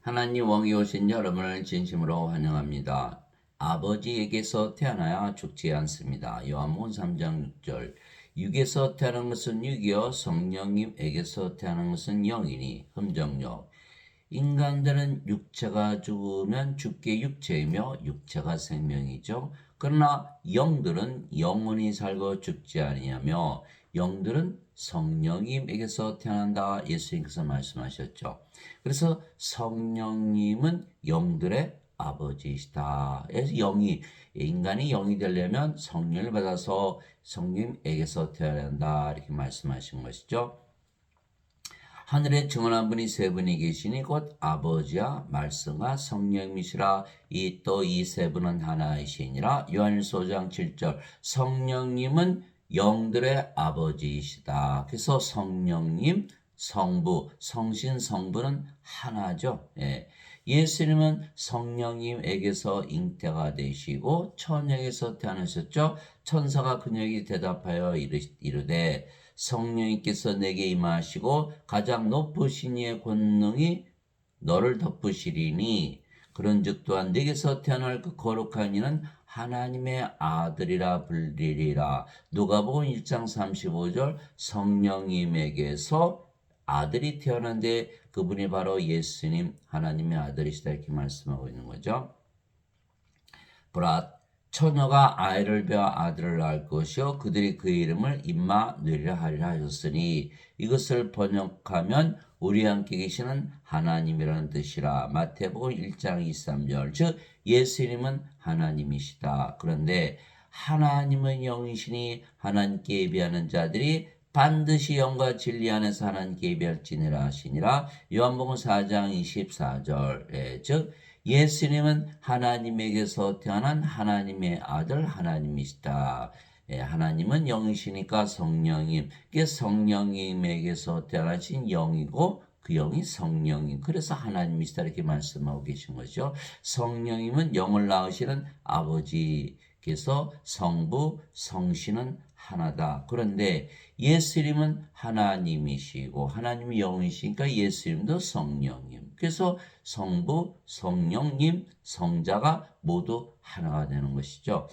하나님 왕이 오신 여러분을 진심으로 환영합니다. 아버지에게서 태어나야 죽지 않습니다. 요한복음 3장 6절. 육에서 태어난 것은 육이요 성령님에게서 태어난 것은 영이니 흠정력. 인간들은 육체가 죽으면 죽게 육체이며 육체가 생명이죠. 그러나 영들은 영원히 살고 죽지 아니하며 영들은 성령님에게서 태어난다. 예수님께서 말씀하셨죠. 그래서 성령님은 영들의 아버지이시다. 그래서 인간이 영이 되려면 성령을 받아서 성령님에게서 태어난다. 이렇게 말씀하신 것이죠. 하늘에 증언한 분이 세 분이 계시니 곧 아버지와 말씀과 성령이시라. 또 이 세 분은 하나이시니라. 요한일서 5장 7절. 성령님은 영들의 아버지이시다. 그래서 성령님, 성부, 성신, 성부는 하나죠. 예수님은 성령님에게서 잉태가 되시고 천녀에게서 태어나셨죠. 천사가 그녀에게 대답하여 이르되 성령님께서 내게 임하시고 가장 높으신 이의 권능이 너를 덮으시리니 그런즉 또한 내게서 태어날 그 거룩한 이는 하나님의 아들이라 불리리라. 누가복음 1장 35절. 성령님에게서 아들이 태어난데 그분이 바로 예수님 하나님의 아들이시다 이렇게 말씀하고 있는 거죠. 처녀가 아이를 베어 아들을 낳을 것이요 그들이 그의 이름을 임마누엘이라 하리라 하셨으니 이것을 번역하면 우리 함께 계시는 하나님이라는 뜻이라. 마태복음 1장 23절. 즉 예수님은 하나님이시다. 그런데 하나님은 영이시니 하나님께 예비하는 자들이 반드시 영과 진리 안에서 하나님께 예비할지니라 하시니라. 요한복음 4장 24절. 즉 예수님은 하나님에게서 태어난 하나님의 아들 하나님이시다. 하나님은 영이시니까 성령님, 성령님에게서 태어나신 영이고 그 영이 성령님, 그래서 하나님이시다 이렇게 말씀하고 계신 거죠. 성령님은 영을 낳으시는 아버지께서 성부, 성신은 하나다. 그런데 예수님은 하나님이시고 하나님이 영이시니까 예수님도 성령님. 그래서 성부, 성령님, 성자가 모두 하나가 되는 것이죠.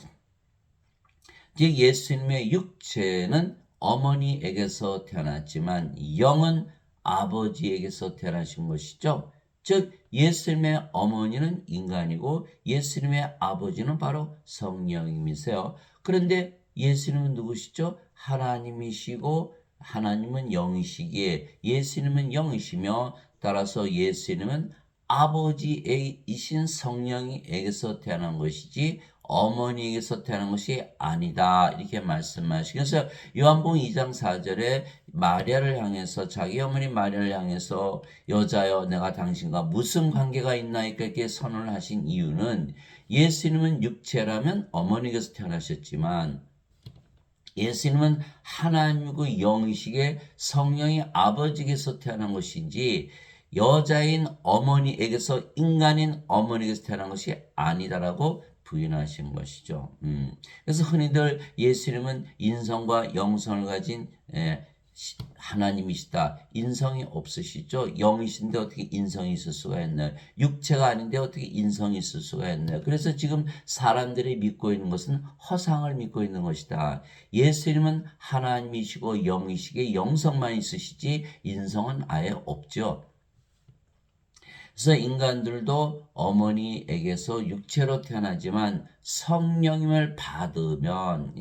즉 예수님의 육체는 어머니에게서 태어났지만 영은 아버지에게서 태어나신 것이죠. 즉 예수님의 어머니는 인간이고 예수님의 아버지는 바로 성령님이세요. 그런데 예수님은 누구시죠? 하나님이시고 하나님은 영이시기에 예수님은 영이시며 따라서 예수님은 아버지이신 성령에게서 태어난 것이지 어머니에게서 태어난 것이 아니다 이렇게 말씀하시고, 그래서 요한복음 2장 4절에 마리아를 향해서 자기 어머니 마리아를 향해서 여자여 내가 당신과 무슨 관계가 있나이까 이렇게 선언을 하신 이유는 예수님은 육체라면 어머니에게서 태어나셨지만 예수님은 하나님이고 영이시기에 성령이 아버지에게서 태어난 것인지 여자인 어머니에게서 인간인 어머니에게서 태어난 것이 아니다라고 부인하신 것이죠. 그래서 흔히들 예수님은 인성과 영성을 가진 하나님이시다. 인성이 없으시죠. 영이신데 어떻게 인성이 있을 수가 있나요? 육체가 아닌데 어떻게 인성이 있을 수가 있나요? 그래서 지금 사람들이 믿고 있는 것은 허상을 믿고 있는 것이다. 예수님은 하나님이시고 영이시기에 영성만 있으시지 인성은 아예 없죠. 그래서 인간들도 어머니에게서 육체로 태어나지만 성령님을 받으면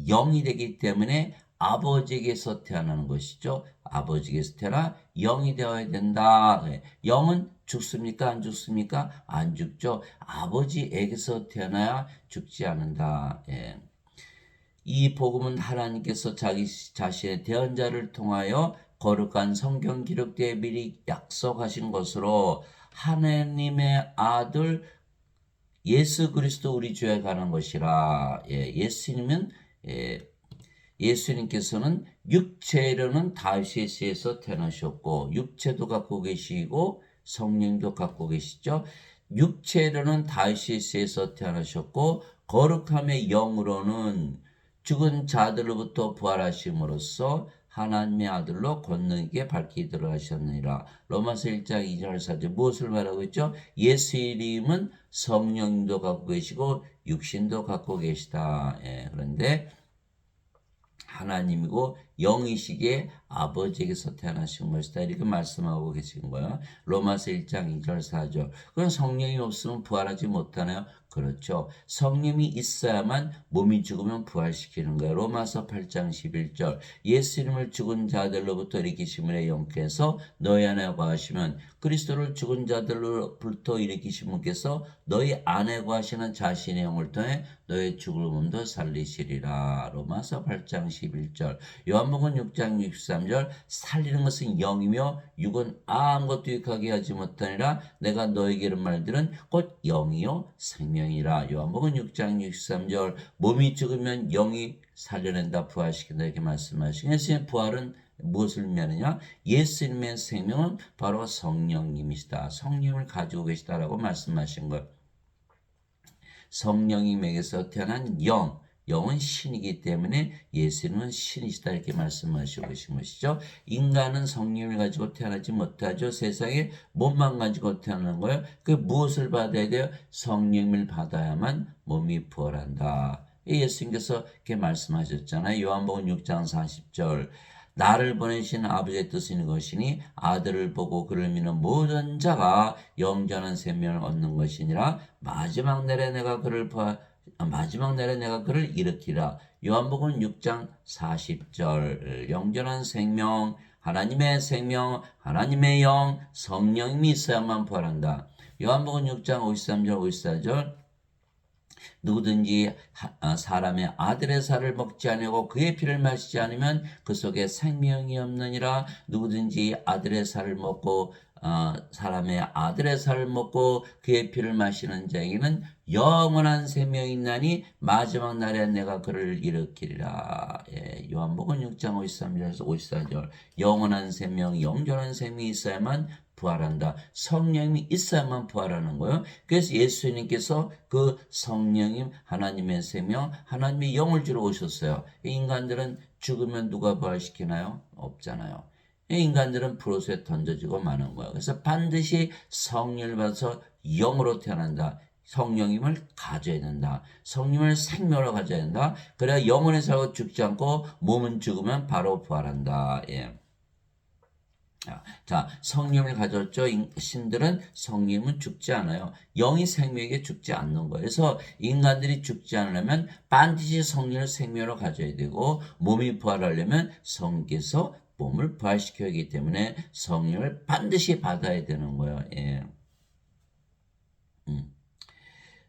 영이 되기 때문에 아버지에게서 태어나는 것이죠. 아버지에게서 태어나 영이 되어야 된다. 영은 죽습니까? 안 죽습니까? 안 죽죠. 아버지에게서 태어나야 죽지 않는다. 이 복음은 하나님께서 자기 자신의 대언자를 통하여 거룩한 성경 기록대에 미리 약속하신 것으로 하나님의 아들 예수 그리스도 우리 주에 관한 것이라. 예수님께서는 육체로는 다윗에서 태어나셨고 육체도 갖고 계시고 성령도 갖고 계시죠. 육체로는 다윗에서 태어나셨고 거룩함의 영으로는 죽은 자들로부터 부활하심으로써 하나님의 아들로 권능있게 밝히 들어가셨느니라. 로마서 1장 2절 4절 무엇을 말하고 있죠? 예수 이름은 성령도 갖고 계시고 육신도 갖고 계시다. 예, 그런데 하나님이고 영이시기에 아버지에게서 태어나신 것이다. 이렇게 말씀하고 계신 거예요. 로마서 1장 2절 4절. 그럼 성령이 없으면 부활하지 못하나요? 그렇죠. 성령이 있어야만 몸이 죽으면 부활시키는 거예요. 로마서 8장 11절. 예수 이름을 죽은 자들로부터 일으키심을 영께서 너희 안에 거하시면 그리스도를 죽은 자들로부터 일으키신 분께서 너희 안에 거하시는 자신의 영을 통해 너의 죽을 몸도 살리시리라. 로마서 8장 11절. 요한복음 6장 63절. 살리는 것은 영이며 육은 아무것도 유익하게 하지 못하니라. 내가 너에게 이런 말들은 곧 영이요 생명이라. 요한복음 6장 63절. 몸이 죽으면 영이 살려낸다, 부활시킨다 이렇게 말씀하시고, 예수님의 부활은 무엇을 의미하느냐? 예수님의 생명은 바로 성령님이시다. 성령을 가지고 계시다라고 말씀하신 것. 성령님에게서 태어난 영, 영은 신이기 때문에 예수님은 신이시다 이렇게 말씀하시고 계신 것이죠. 인간은 성령을 가지고 태어나지 못하죠. 세상에 몸만 가지고 태어나는 거예요. 그 무엇을 받아야 돼요? 성령을 받아야만 몸이 부활한다. 예수님께서 이렇게 말씀하셨잖아요. 요한복음 6장 40절. 나를 보내신 아버지의 뜻인 것이니 아들을 보고 그를 믿는 모든 자가 영원한 생명을 얻는 것이니라. 마지막 날에 내가 그를 일으키라. 요한복음 6장 40절. 영원한 생명, 하나님의 영, 성령이 있어야만 부활한다. 요한복음 6장 53절 54절. 누구든지 사람의 아들의 살을 먹지 아니하고 그의 피를 마시지 않으면 그 속에 생명이 없느니라. 누구든지 아들의 살을 먹고 사람의 아들의 살을 먹고 그의 피를 마시는 자에게는 영원한 생명이 있나니 마지막 날에 내가 그를 일으키리라. 예, 요한복음 6장 53절에서 54절. 영원한 생명, 영존한 생명이 있어야만 부활한다. 성령이 있어야만 부활하는 거예요. 그래서 예수님께서 그 성령님, 하나님의 생명, 하나님의 영을 주러 오셨어요. 인간들은 죽으면 누가 부활시키나요? 없잖아요. 인간들은 불옷에 던져지고 마는 거예요. 그래서 반드시 성령을 받아서 영으로 태어난다. 성령님을 가져야 된다. 성령을 생명으로 가져야 된다. 그래야 영혼에 살고 죽지 않고 몸은 죽으면 바로 부활한다. 예. 자, 성령을 가졌죠. 신들은 성령은 죽지 않아요. 영이 생명에게 죽지 않는 거예요. 그래서 인간들이 죽지 않으려면 반드시 성령을 생명으로 가져야 되고, 몸이 부활하려면 성령께서 몸을 부활시켜야 하기 때문에 성령을 반드시 받아야 되는 거예요. 예.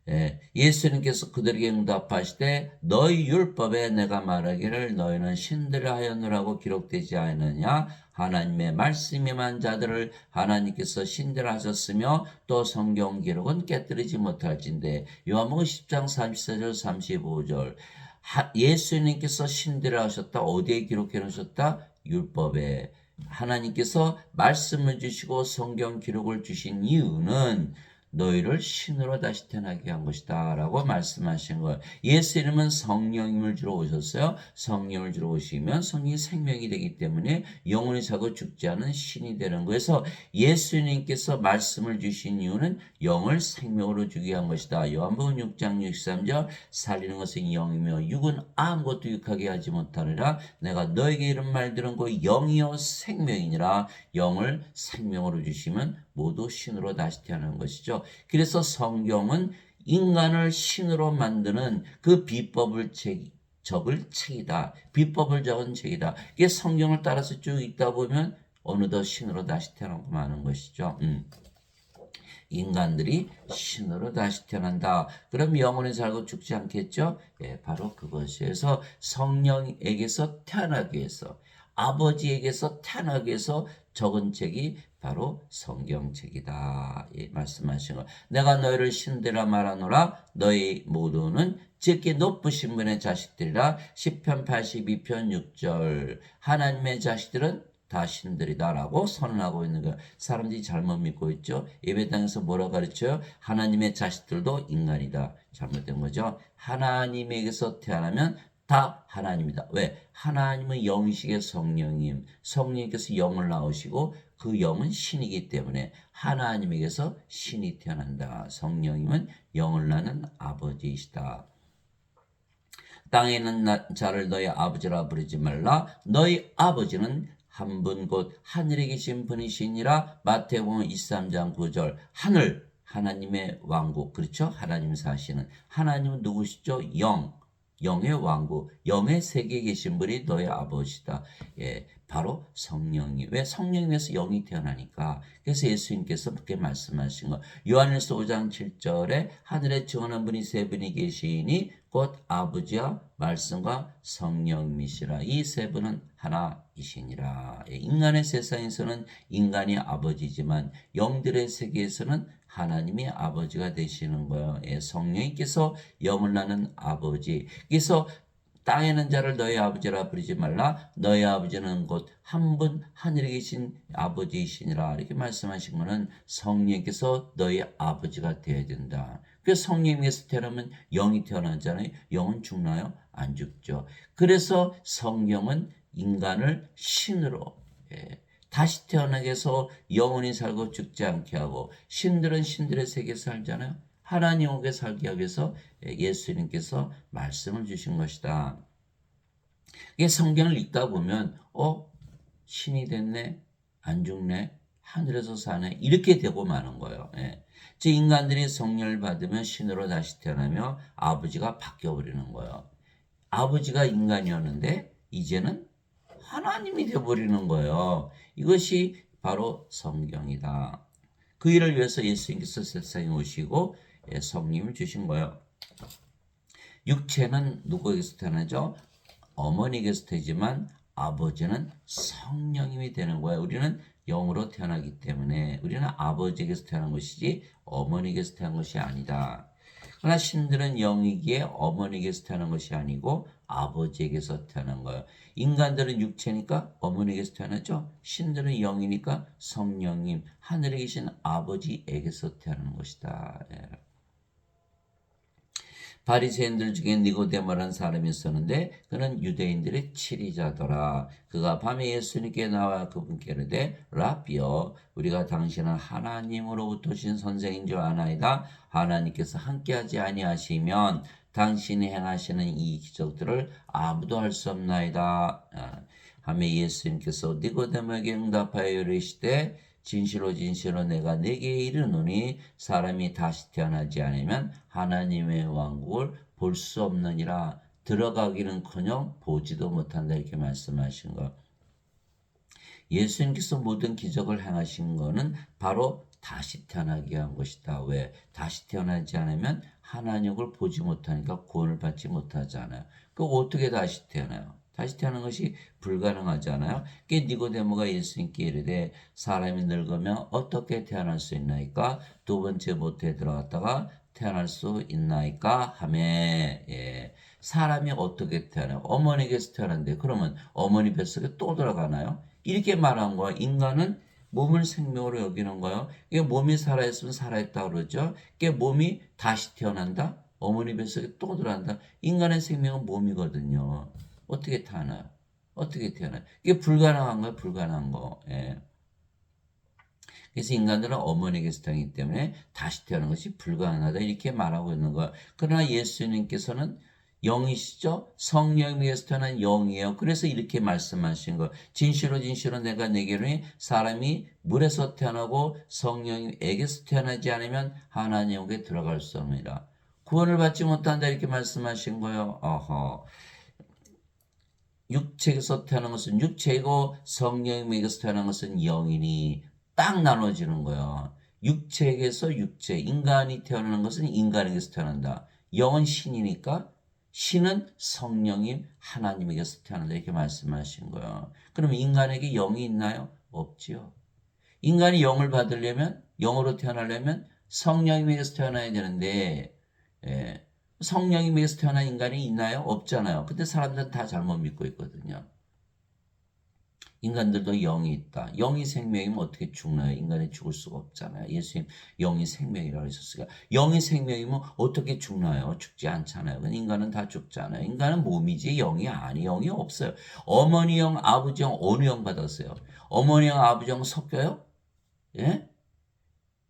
예, 예수님께서 그들에게 응답하시되 너희 율법에 내가 말하기를 너희는 신들을 하였느라고 기록되지 않느냐. 하나님의 말씀 임한 자들을 하나님께서 신들 하셨으며 또 성경 기록은 깨뜨리지 못할진대. 요한복음 10장 34절 35절. 예수님께서 신들을 하셨다. 어디에 기록해 놓으셨다? 율법에. 하나님께서 말씀을 주시고 성경 기록을 주신 이유는 너희를 신으로 다시 태어나게 한 것이다 라고 말씀하신 거예요. 예수 이름은 성령님을 주러 오셨어요. 성령을 주러 오시면 성령이 생명이 되기 때문에 영원히 살고 죽지 않은 신이 되는 거예요. 그래서 예수님께서 말씀을 주신 이유는 영을 생명으로 주게 한 것이다. 요한복음 6장 63절. 살리는 것은 영이며 육은 아무것도 유익하게 하지 못하느라. 내가 너에게 이런 말 들은 거 영이요 생명이니라. 영을 생명으로 주시면 모두 신으로 다시 태어나는 것이죠. 그래서 성경은 인간을 신으로 만드는 그 비법을 적을 책이다. 비법을 적은 책이다. 이게 성경을 따라서 쭉 읽다 보면 어느덧 신으로 다시 태어나고 마는 것이죠. 인간들이 신으로 다시 태어난다. 그럼 영원히 살고 죽지 않겠죠? 예, 바로 그것이에요. 그래서 성령에게서 태어나기 위해서, 아버지에게서 태어나기 위해서 적은 책이 바로 성경책이다. 예, 말씀하신 거. 내가 너희를 신들아 말하노라. 너희 모두는 지극히 높으신 분의 자식들이라. 시편 82편 6절. 하나님의 자식들은 다 신들이다라고 선언하고 있는 거예요. 사람들이 잘못 믿고 있죠. 예배당에서 뭐라 가르쳐요? 하나님의 자식들도 인간이다. 잘못된 거죠. 하나님에게서 태어나면 다 하나님이다. 왜? 하나님은 영이시게 성령님, 성령님께서 영을 낳으시고 그 영은 신이기 때문에 하나님에게서 신이 태어난다. 성령님은 영을 낳는 아버지이시다. 땅에 있는 자를 너희 아버지라 부르지 말라. 너희 아버지는 한 분 곧 하늘에 계신 분이시니라. 마태복음 23장 9절. 하늘, 하나님의 왕국. 그렇죠? 하나님 사시는. 하나님은 누구시죠? 영. 영의 왕국, 영의 세계에 계신 분이 너의 아버지다. 예, 바로 성령이. 왜? 성령에서 영이 태어나니까. 그래서 예수님께서 그렇게 말씀하신 거. 요한일서 5장 7절에 하늘에 증언한 분이 세 분이 계시니 곧 아버지와 말씀과 성령이시라. 이 세 분은 하나이시니라. 예, 인간의 세상에서는 인간이 아버지지만 영들의 세계에서는 하나님이 아버지가 되시는 거예요. 예, 성령님께서 영을 낳는 아버지. 그래서 땅에 있는 자를 너희 아버지라 부르지 말라. 너희 아버지는 곧 한 분 하늘에 계신 아버지이시니라. 이렇게 말씀하신 것은 성령님께서 너희 아버지가 되어야 된다. 그래서 성령님께서 태어나면 영이 태어나잖아요. 영은 죽나요? 안 죽죠. 그래서 성경은 인간을 신으로, 예, 다시 태어나게 해서 영원히 살고 죽지 않게 하고, 신들은 신들의 세계에 살잖아요. 하나님에게 살게 하기 위해서 예수님께서 말씀을 주신 것이다. 이게 성경을 읽다 보면 신이 됐네, 안 죽네, 하늘에서 사네, 이렇게 되고 마는 거예요. 예. 즉 인간들이 성령을 받으면 신으로 다시 태어나며 아버지가 바뀌어버리는 거예요. 아버지가 인간이었는데 이제는 하나님이 되어버리는 거예요. 이것이 바로 성경이다. 그 일을 위해서 예수님께서 세상에 오시고 성령을 주신 거예요. 육체는 누구에게서 태어나죠? 어머니에게서 되지만 아버지는 성령님이 되는 거예요. 우리는 영으로 태어나기 때문에 우리는 아버지에게서 태어난 것이지 어머니에게서 태어난 것이 아니다. 그러나 신들은 영이기에 어머니에게서 태어난 것이 아니고 아버지에게서 태어난 거예요. 인간들은 육체니까 어머니에게서 태어났죠. 신들은 영이니까 성령님, 하늘에 계신 아버지에게서 태어난 것이다. 예. 바리새인들 중에 니고데모라는 사람이 있었는데 그는 유대인들의 치리자더라. 그가 밤에 예수님께 나와 그분께 이르되 라비여, 우리가 당신은 하나님으로부터 오신 선생인 줄 아나이다. 하나님께서 함께하지 아니하시면 당신이 행하시는 이 기적들을 아무도 할 수 없나이다. 하며 예수님께서 니고데모에게 응답하여 이르시되 진실로 진실로 내가 네게 이르노니 사람이 다시 태어나지 않으면 하나님의 왕국을 볼 수 없느니라. 들어가기는커녕 보지도 못한다. 이렇게 말씀하신 것. 예수님께서 모든 기적을 행하신 것은 바로 다시 태어나게 한 것이다. 왜? 다시 태어나지 않으면 하나님을 보지 못하니까 구원을 받지 못하잖아요. 그 어떻게 다시 태어나요? 다시 태어나는 것이 불가능하잖아요. 그 니고데모가 예수님께 이르되 사람이 늙으면 어떻게 태어날 수 있나이까? 두 번째 모태에 들어갔다가 태어날 수 있나이까? 하매, 예. 사람이 어떻게 태어나요? 어머니에게서 태어났는데 그러면 어머니 뱃속에 또 들어가나요? 이렇게 말한 거야. 인간은 몸을 생명으로 여기는 거예요. 이게 몸이 살아있으면 살아있다 그러죠. 이게 몸이 다시 태어난다? 어머니 뱃속에 또 들어간다? 인간의 생명은 몸이거든요. 어떻게 태어나요? 어떻게 태어나요? 이게 불가능한 거예요. 불가능한 거. 예. 그래서 인간들은 어머니에게서 태어나기 때문에 다시 태어나는 것이 불가능하다. 이렇게 말하고 있는 거예요. 그러나 예수님께서는 영이시죠? 성령에게서 태어난 영이에요. 그래서 이렇게 말씀하신 거. 진실로 진실로 내가 내게로니 사람이 물에서 태어나고 성령에게서 태어나지 않으면 하나님에게 들어갈 수 없느니라. 구원을 받지 못한다. 이렇게 말씀하신 거예요. 어허. 육체에서 태어난 것은 육체이고 성령에게서 태어난 것은 영이니 딱 나눠지는 거예요. 육체에게서 육체, 인간이 태어나는 것은 인간에게서 태어난다. 영은 신이니까 신은 성령님 하나님에게서 태어난다. 이렇게 말씀하신 거예요. 그럼 인간에게 영이 있나요? 없지요. 인간이 영을 받으려면, 영으로 태어나려면 성령님에게서 태어나야 되는데, 예, 성령님에게서 태어난 인간이 있나요? 없잖아요. 근데 사람들은 다 잘못 믿고 있거든요. 인간들도 영이 있다. 영이 생명이면 어떻게 죽나요? 인간이 죽을 수가 없잖아요. 예수님 영이 생명이라고 하셨으니까. 영이 생명이면 어떻게 죽나요? 죽지 않잖아요. 인간은 다 죽잖아요. 인간은 몸이지 영이 아니, 영이 없어요. 어머니 영, 아버지 영, 어느 영 받았어요? 어머니 영, 아버지 영 섞여요? 예?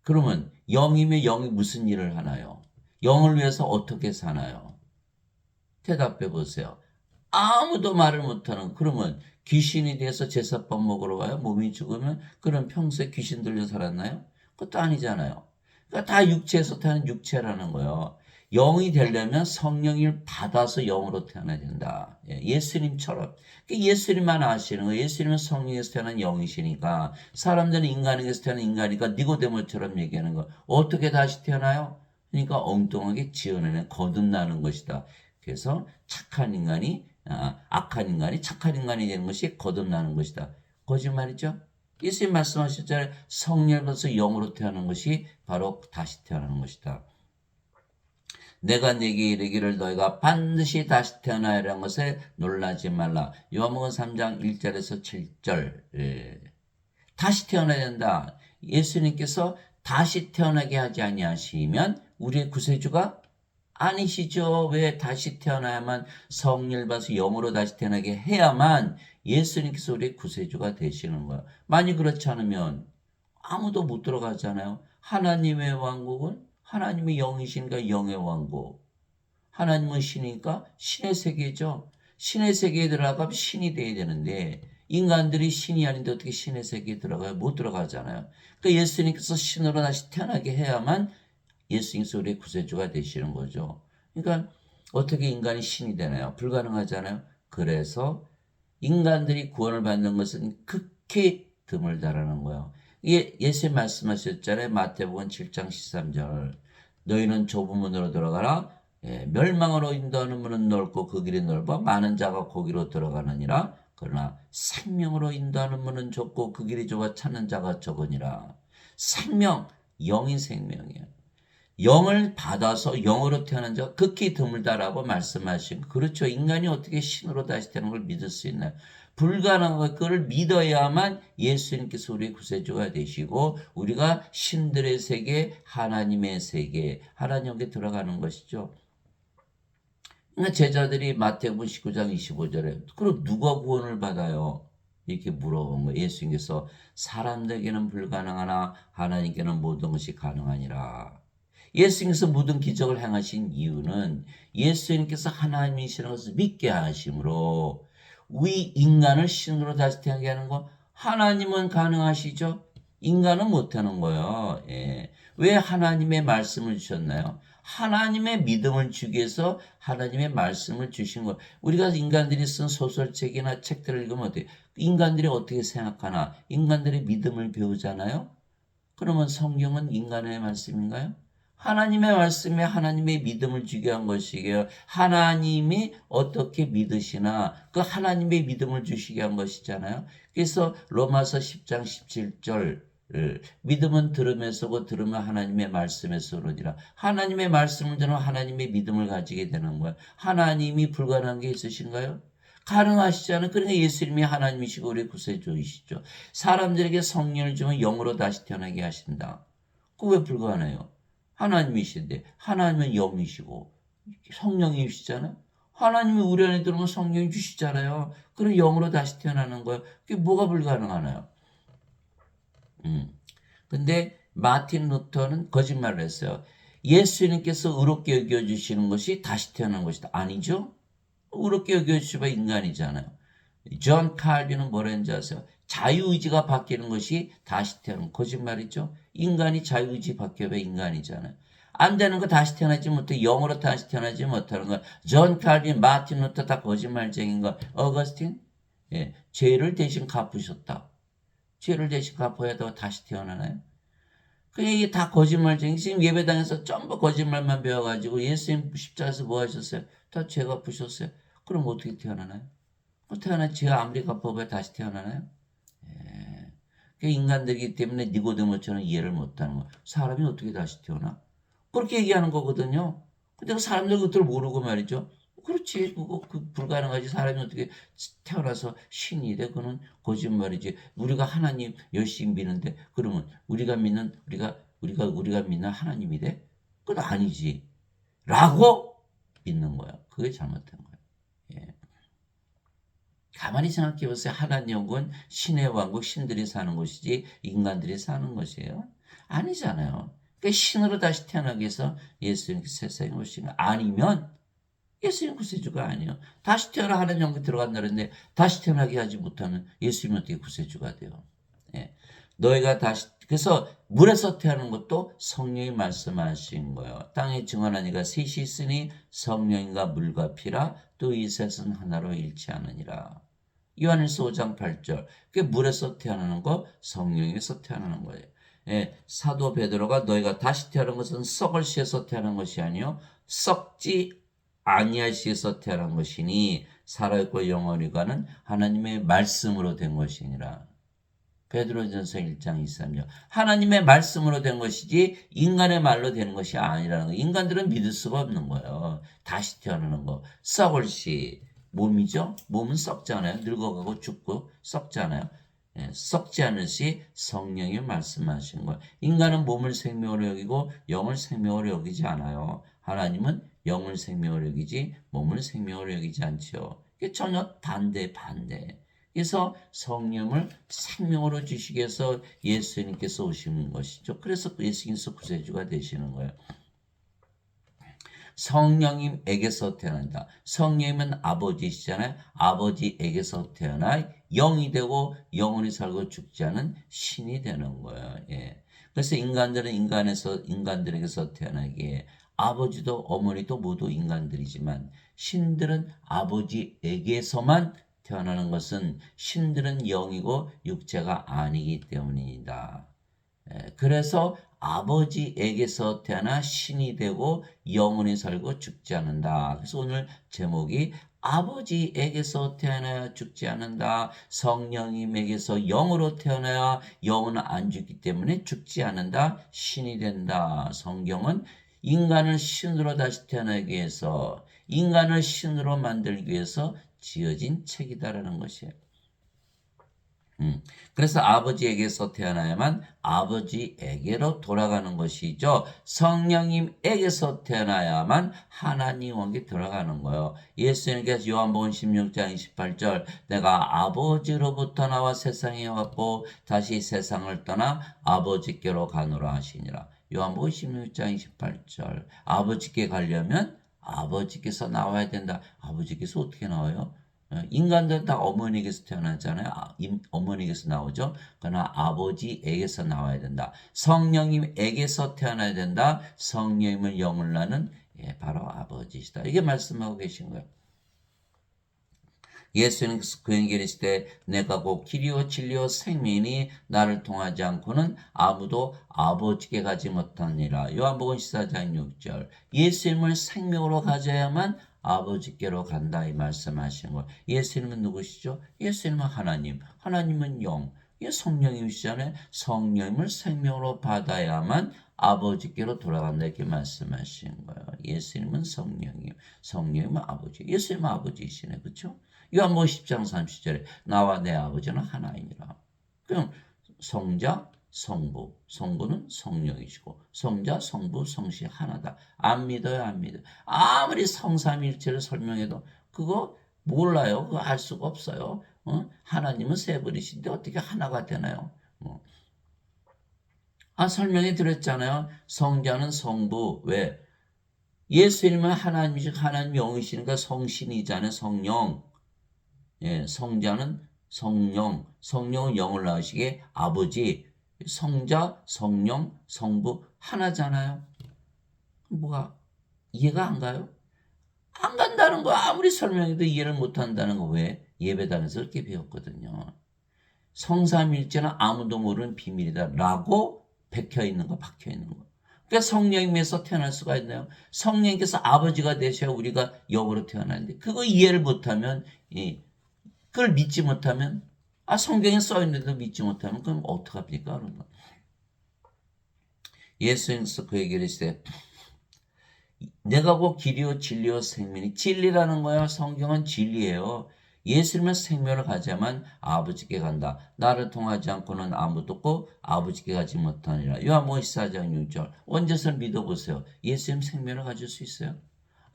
그러면 영이면 영이 무슨 일을 하나요? 영을 위해서 어떻게 사나요? 대답해 보세요. 아무도 말을 못하는, 그러면 귀신이 돼서 제사밥 먹으러 가요? 몸이 죽으면? 그럼 평소에 귀신 들려 살았나요? 그것도 아니잖아요. 그러니까 다 육체에서 타는 육체라는 거예요. 영이 되려면 성령을 받아서 영으로 태어나야 된다. 예수님처럼. 예수님만 아시는 거예요. 예수님은 성령에서 태어난 영이시니까, 사람들은 인간에게서 태어난 인간이니까 니고데모처럼 얘기하는 거. 어떻게 다시 태어나요? 그러니까 엉뚱하게 지어내는 거듭나는 것이다. 그래서 착한 인간이 악한 인간이 착한 인간이 되는 것이 거듭나는 것이다. 거짓말이죠? 예수님 말씀하셨잖아요. 성령을 받아서 영으로 태어나는 것이 바로 다시 태어나는 것이다. 내가 네게 이르기를 너희가 반드시 다시 태어나야라는 것에 놀라지 말라. 요한복음 3장 1절에서 7절. 다시 태어나야 된다. 예수님께서 다시 태어나게 하지 아니하시면 우리의 구세주가 아니시죠. 왜 다시 태어나야만, 성령을 받아서 영으로 다시 태어나게 해야만 예수님께서 우리의 구세주가 되시는 거예요. 만약 그렇지 않으면 아무도 못 들어가잖아요. 하나님의 왕국은 하나님의 영이시니까 영의 왕국. 하나님은 신이니까 신의 세계죠. 신의 세계에 들어가면 신이 돼야 되는데, 인간들이 신이 아닌데 어떻게 신의 세계에 들어가요? 못 들어가잖아요. 그러니까 예수님께서 신으로 다시 태어나게 해야만 예수님께서 우리의 구세주가 되시는 거죠. 그러니까 어떻게 인간이 신이 되나요? 불가능하잖아요. 그래서 인간들이 구원을 받는 것은 극히 드물다라는 거예요. 예수님 말씀하셨잖아요. 마태복음 7장 13절. 너희는 좁은 문으로 들어가라. 멸망으로 인도하는 문은 넓고 그 길이 넓어 많은 자가 거기로 들어가느니라. 그러나 생명으로 인도하는 문은 좁고 그 길이 좁아 찾는 자가 적으니라. 생명, 영이 생명이에요. 영을 받아서 영으로 태어난 자가 극히 드물다라고 말씀하시고, 그렇죠. 인간이 어떻게 신으로 다시 태어난 걸 믿을 수 있나요? 불가능한 걸 믿어야만 예수님께서 우리의 구세주가 되시고 우리가 신들의 세계, 하나님의 세계, 하나님께 들어가는 것이죠. 그러니까 제자들이 마태복음 19장 25절에 그럼 누가 구원을 받아요? 이렇게 물어본 거예요. 예수님께서 사람들에게는 불가능하나 하나님께는 모든 것이 가능하니라. 예수님께서 모든 기적을 행하신 이유는 예수님께서 하나님이시라는 것을 믿게 하심으로 우리 인간을 신으로 다시 태어나게 하는 거, 하나님은 가능하시죠? 인간은 못하는 거예요. 왜 하나님의 말씀을 주셨나요? 하나님의 믿음을 주기 위해서 하나님의 말씀을 주신 거. 우리가 인간들이 쓴 소설책이나 책들을 읽으면 어떻게, 인간들이 어떻게 생각하나, 인간들의 믿음을 배우잖아요. 그러면 성경은 인간의 말씀인가요? 하나님의 말씀에 하나님의 믿음을 주게 한 것이게요. 하나님이 어떻게 믿으시나 그 하나님의 믿음을 주시게 한 것이잖아요. 그래서 로마서 10장 17절, 믿음은 들음에서고 들으면 하나님의 말씀에서 오느니라. 하나님의 말씀을 들으면 하나님의 믿음을 가지게 되는 거예요. 하나님이 불가능한 게 있으신가요? 가능하시잖아요. 그러니까 예수님이 하나님이시고 우리 구세주이시죠. 사람들에게 성령을 주면 영으로 다시 태어나게 하신다. 그거 왜 불가능해요? 하나님이신데, 하나님은 영이시고 성령이시잖아요. 하나님이 우리 안에 들어오면 성령이 주시잖아요. 그럼 영으로 다시 태어나는 거예요. 그게 뭐가 불가능하나요? 근데 마틴 루터는 거짓말을 했어요. 예수님께서 의롭게 여겨주시는 것이 다시 태어난 것이다. 아니죠? 의롭게 여겨주시면 인간이잖아요. 존 칼빈은 뭐라 했는지 아세요? 자유의지가 바뀌는 것이 다시 태어난 거짓말이죠. 인간이 자유의지 바뀌어야 인간이잖아요. 안 되는 거 다시 태어나지 못해. 영으로 다시 태어나지 못하는 거. 존 칼빈, 마틴 루터 다 거짓말쟁인 거. 어거스틴? 죄를 대신 갚으셨다. 죄를 대신 갚아야 더 다시 태어나나요? 그냥 이게 다 거짓말쟁이. 지금 예배당에서 전부 거짓말만 배워가지고 예수님 십자가에서 뭐 하셨어요? 다 죄 갚으셨어요. 그럼 어떻게 태어나나요? 태어나 죄가 아무리 갚아봐야 다시 태어나나요? 그 인간들이기 때문에 니고데모처럼 이해를 못하는 거예요. 사람이 어떻게 다시 태어나? 그렇게 얘기하는 거거든요. 근데 그 사람들 그것을 모르고 말이죠. 그렇지. 그거 불가능하지. 사람이 어떻게 태어나서 신이 돼? 그거는 거짓말이지. 우리가 하나님 열심히 믿는데 그러면 우리가 믿는 하나님이 돼? 그건 아니지. 라고 믿는 거야. 그게 잘못된 거야. 예. 가만히 생각해 보세요. 하나님은 신의 왕국, 신들이 사는 곳이지 인간들이 사는 것이에요. 아니잖아요. 그러니까 신으로 다시 태어나기 위해서 예수님께 세상에 오신 거 아니면 예수님 구세주가 아니에요. 다시 태어나 하나님 영광 들어간다는데 다시 태어나게 하지 못하면 예수님은 어떻게 구세주가 돼요? 예. 너희가 다시 그래서 물에서 태어나는 것도 성령이 말씀하신 거예요. 땅에 증언한 이가 셋이 있으니 성령과 물과 피라 또 이 셋은 하나로 일치하느니라. 요한일서 5장 8절. 그게 물에서 태어나는 거, 성령에서 태어나는 거예요. 예, 사도 베드로가 너희가 다시 태어난 것은 썩을 씨에서 태어난 것이 아니요 썩지 아니할 씨에서 태어난 것이니 살아있고 영원히 가는 하나님의 말씀으로 된 것이니라. 베드로전서 1장 23절. 하나님의 말씀으로 된 것이지 인간의 말로 되는 것이 아니라는 거. 인간들은 믿을 수가 없는 거예요. 다시 태어나는 거. 썩을 씨. 몸이죠? 몸은 썩잖아요. 늙어가고 죽고 썩잖아요. 예, 썩지 않을 시 성령이 말씀하신 거예요. 인간은 몸을 생명으로 여기고 영을 생명으로 여기지 않아요. 하나님은 영을 생명으로 여기지 몸을 생명으로 여기지 않죠. 이게 전혀 반대. 그래서 성령을 생명으로 주시기 위해서 예수님께서 오신 것이죠. 그래서 예수님께서 구세주가 되시는 거예요. 성령님에게서 태어난다. 성령님은 아버지시잖아요. 아버지에게서 태어나 영이 되고 영원히 살고 죽지 않은 신이 되는 거예요. 예. 그래서 인간들은 인간들에게서 태어나기에 아버지도 어머니도 모두 인간들이지만 신들은 아버지에게서만 태어나는 것은 신들은 영이고 육체가 아니기 때문이다. 그래서 아버지에게서 태어나 신이 되고 영원히 살고 죽지 않는다. 그래서 오늘 제목이 아버지에게서 태어나야 죽지 않는다. 성령님에게서 영으로 태어나야 영은 안 죽기 때문에 죽지 않는다. 신이 된다. 성경은 인간을 신으로 다시 태어나기 위해서 인간을 신으로 만들기 위해서 지어진 책이다라는 것이에요. 그래서 아버지에게서 태어나야만 아버지에게로 돌아가는 것이죠. 성령님에게서 태어나야만 하나님에게 돌아가는 거예요. 예수님께서 요한복음 16장 28절 내가 아버지로부터 나와 세상에 왔고 다시 세상을 떠나 아버지께로 가노라 하시니라. 요한복음 16장 28절 아버지께 가려면 아버지께서 나와야 된다. 아버지께서 어떻게 나와요? 인간들은 다 어머니에게서 태어나잖아요. 어머니에게서 나오죠. 그러나 아버지에게서 나와야 된다. 성령님에게서 태어나야 된다. 성령님을 영을 나는 바로 아버지시다. 이게 말씀하고 계신 거예요. 예수님께서 그에게 이르시되 내가 곧 길이요 진리요 생명이니 나를 통하지 않고는 아무도 아버지께 가지 못하니라. 요한복음 14장 6절. 예수님을 생명으로 가져야만 아버지께로 간다 이 말씀하신 거예요. 예수님은 누구시죠? 예수님은 하나님. 하나님은 영. 이 성령님이시잖아요. 성령님을 생명으로 받아야만 아버지께로 돌아간다 이렇게 말씀하신 거예요. 예수님은 성령님, 성령님은 아버지. 예수님은 아버지이시네, 그렇죠? 요한복음 10장 30절에 나와 내 아버지는 하나이니라. 그럼 성자, 성부, 성부는 성령이시고 성자, 성부, 성시 하나다. 안 믿어요, 안 믿어요. 아무리 성삼일체를 설명해도 그거 몰라요. 그거 알 수가 없어요. 하나님은 세 분이신데 어떻게 하나가 되나요? 설명해 드렸잖아요. 성자는 성부. 왜? 예수님은 하나님이시 하나님 영이시니까 성신이잖아요. 성령. 예, 성자는 성령. 성령은 영을 낳으시기에 아버지. 성자, 성령, 성부 하나잖아요. 뭐가 이해가 안 가요? 안 간다는 거 아무리 설명해도 이해를 못 한다는 거 왜? 예배당에서 그렇게 배웠거든요. 성삼일체는 아무도 모르는 비밀이다 라고 박혀 있는 거. 그러니까 성령님에서 태어날 수가 있나요? 성령님께서 아버지가 되셔야 우리가 영으로 태어나는데 그거 이해를 못하면 그걸 믿지 못하면 성경에 써있는데도 믿지 못하면 그럼 어떡합니까? 그런 거. 예수님께서 그 얘기를 했어요. 내가 곧 길이요 진리요 생명이 진리라는 거야. 성경은 진리예요. 예수님은 생명을 가져야만 아버지께 간다. 나를 통하지 않고는 아무도 없고 아버지께 가지 못하니라. 요한복음 14장 6절. 원죄선 믿어보세요. 예수님 생명을 가질 수 있어요?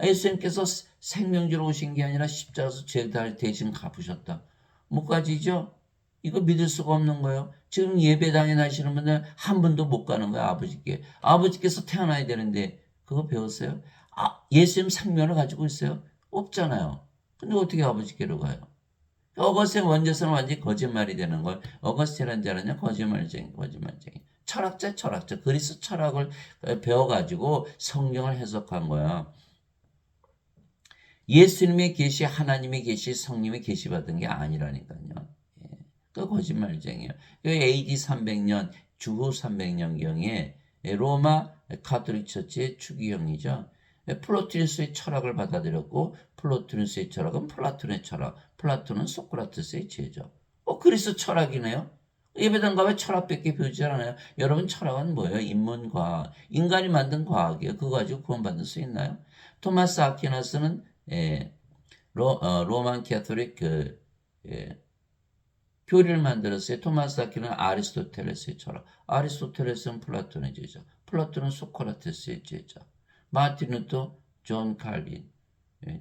예수님께서 생명주로 오신 게 아니라 십자가에서 죄를 대신 갚으셨다. 못 가지죠? 이거 믿을 수가 없는 거예요. 지금 예배당에 나시는 분들 한 분도 못 가는 거야. 아버지께. 아버지께서 태어나야 되는데 그거 배웠어요? 예수님 생명을 가지고 있어요? 없잖아요. 근데 어떻게 아버지께로 가요? 어거스틴 원죄서는 완전히 거짓말이 되는 걸. 어거스틴이라는 자는요, 거짓말쟁이. 철학자. 그리스 철학을 배워가지고 성경을 해석한 거야. 예수님의 계시, 하나님의 계시, 성님의 계시 받은 게 아니라니까요. 예. 그 거짓말쟁이에요. AD 300년, 주후 300년경에 로마 카톨릭 처치의 추기경이죠. 플로티누스의 철학을 받아들였고 플로티누스의 철학은 플라톤의 철학, 플라톤은 소크라테스의 제자. 그리스 철학이네요. 예배당 가면 철학밖에 배우지 않아요. 여러분 철학은 뭐예요? 인문과학, 인간이 만든 과학이에요. 그거 가지고 구원받을 수 있나요? 토마스 아퀴나스는 로만 캐톨릭 교리를 만들었어요. 토마스 아퀴나는 아리스토텔레스의 철학, 아리스토텔레스는 플라톤의 제자, 플라톤은 소크라테스의 제자. 마틴 루터, 존 칼빈,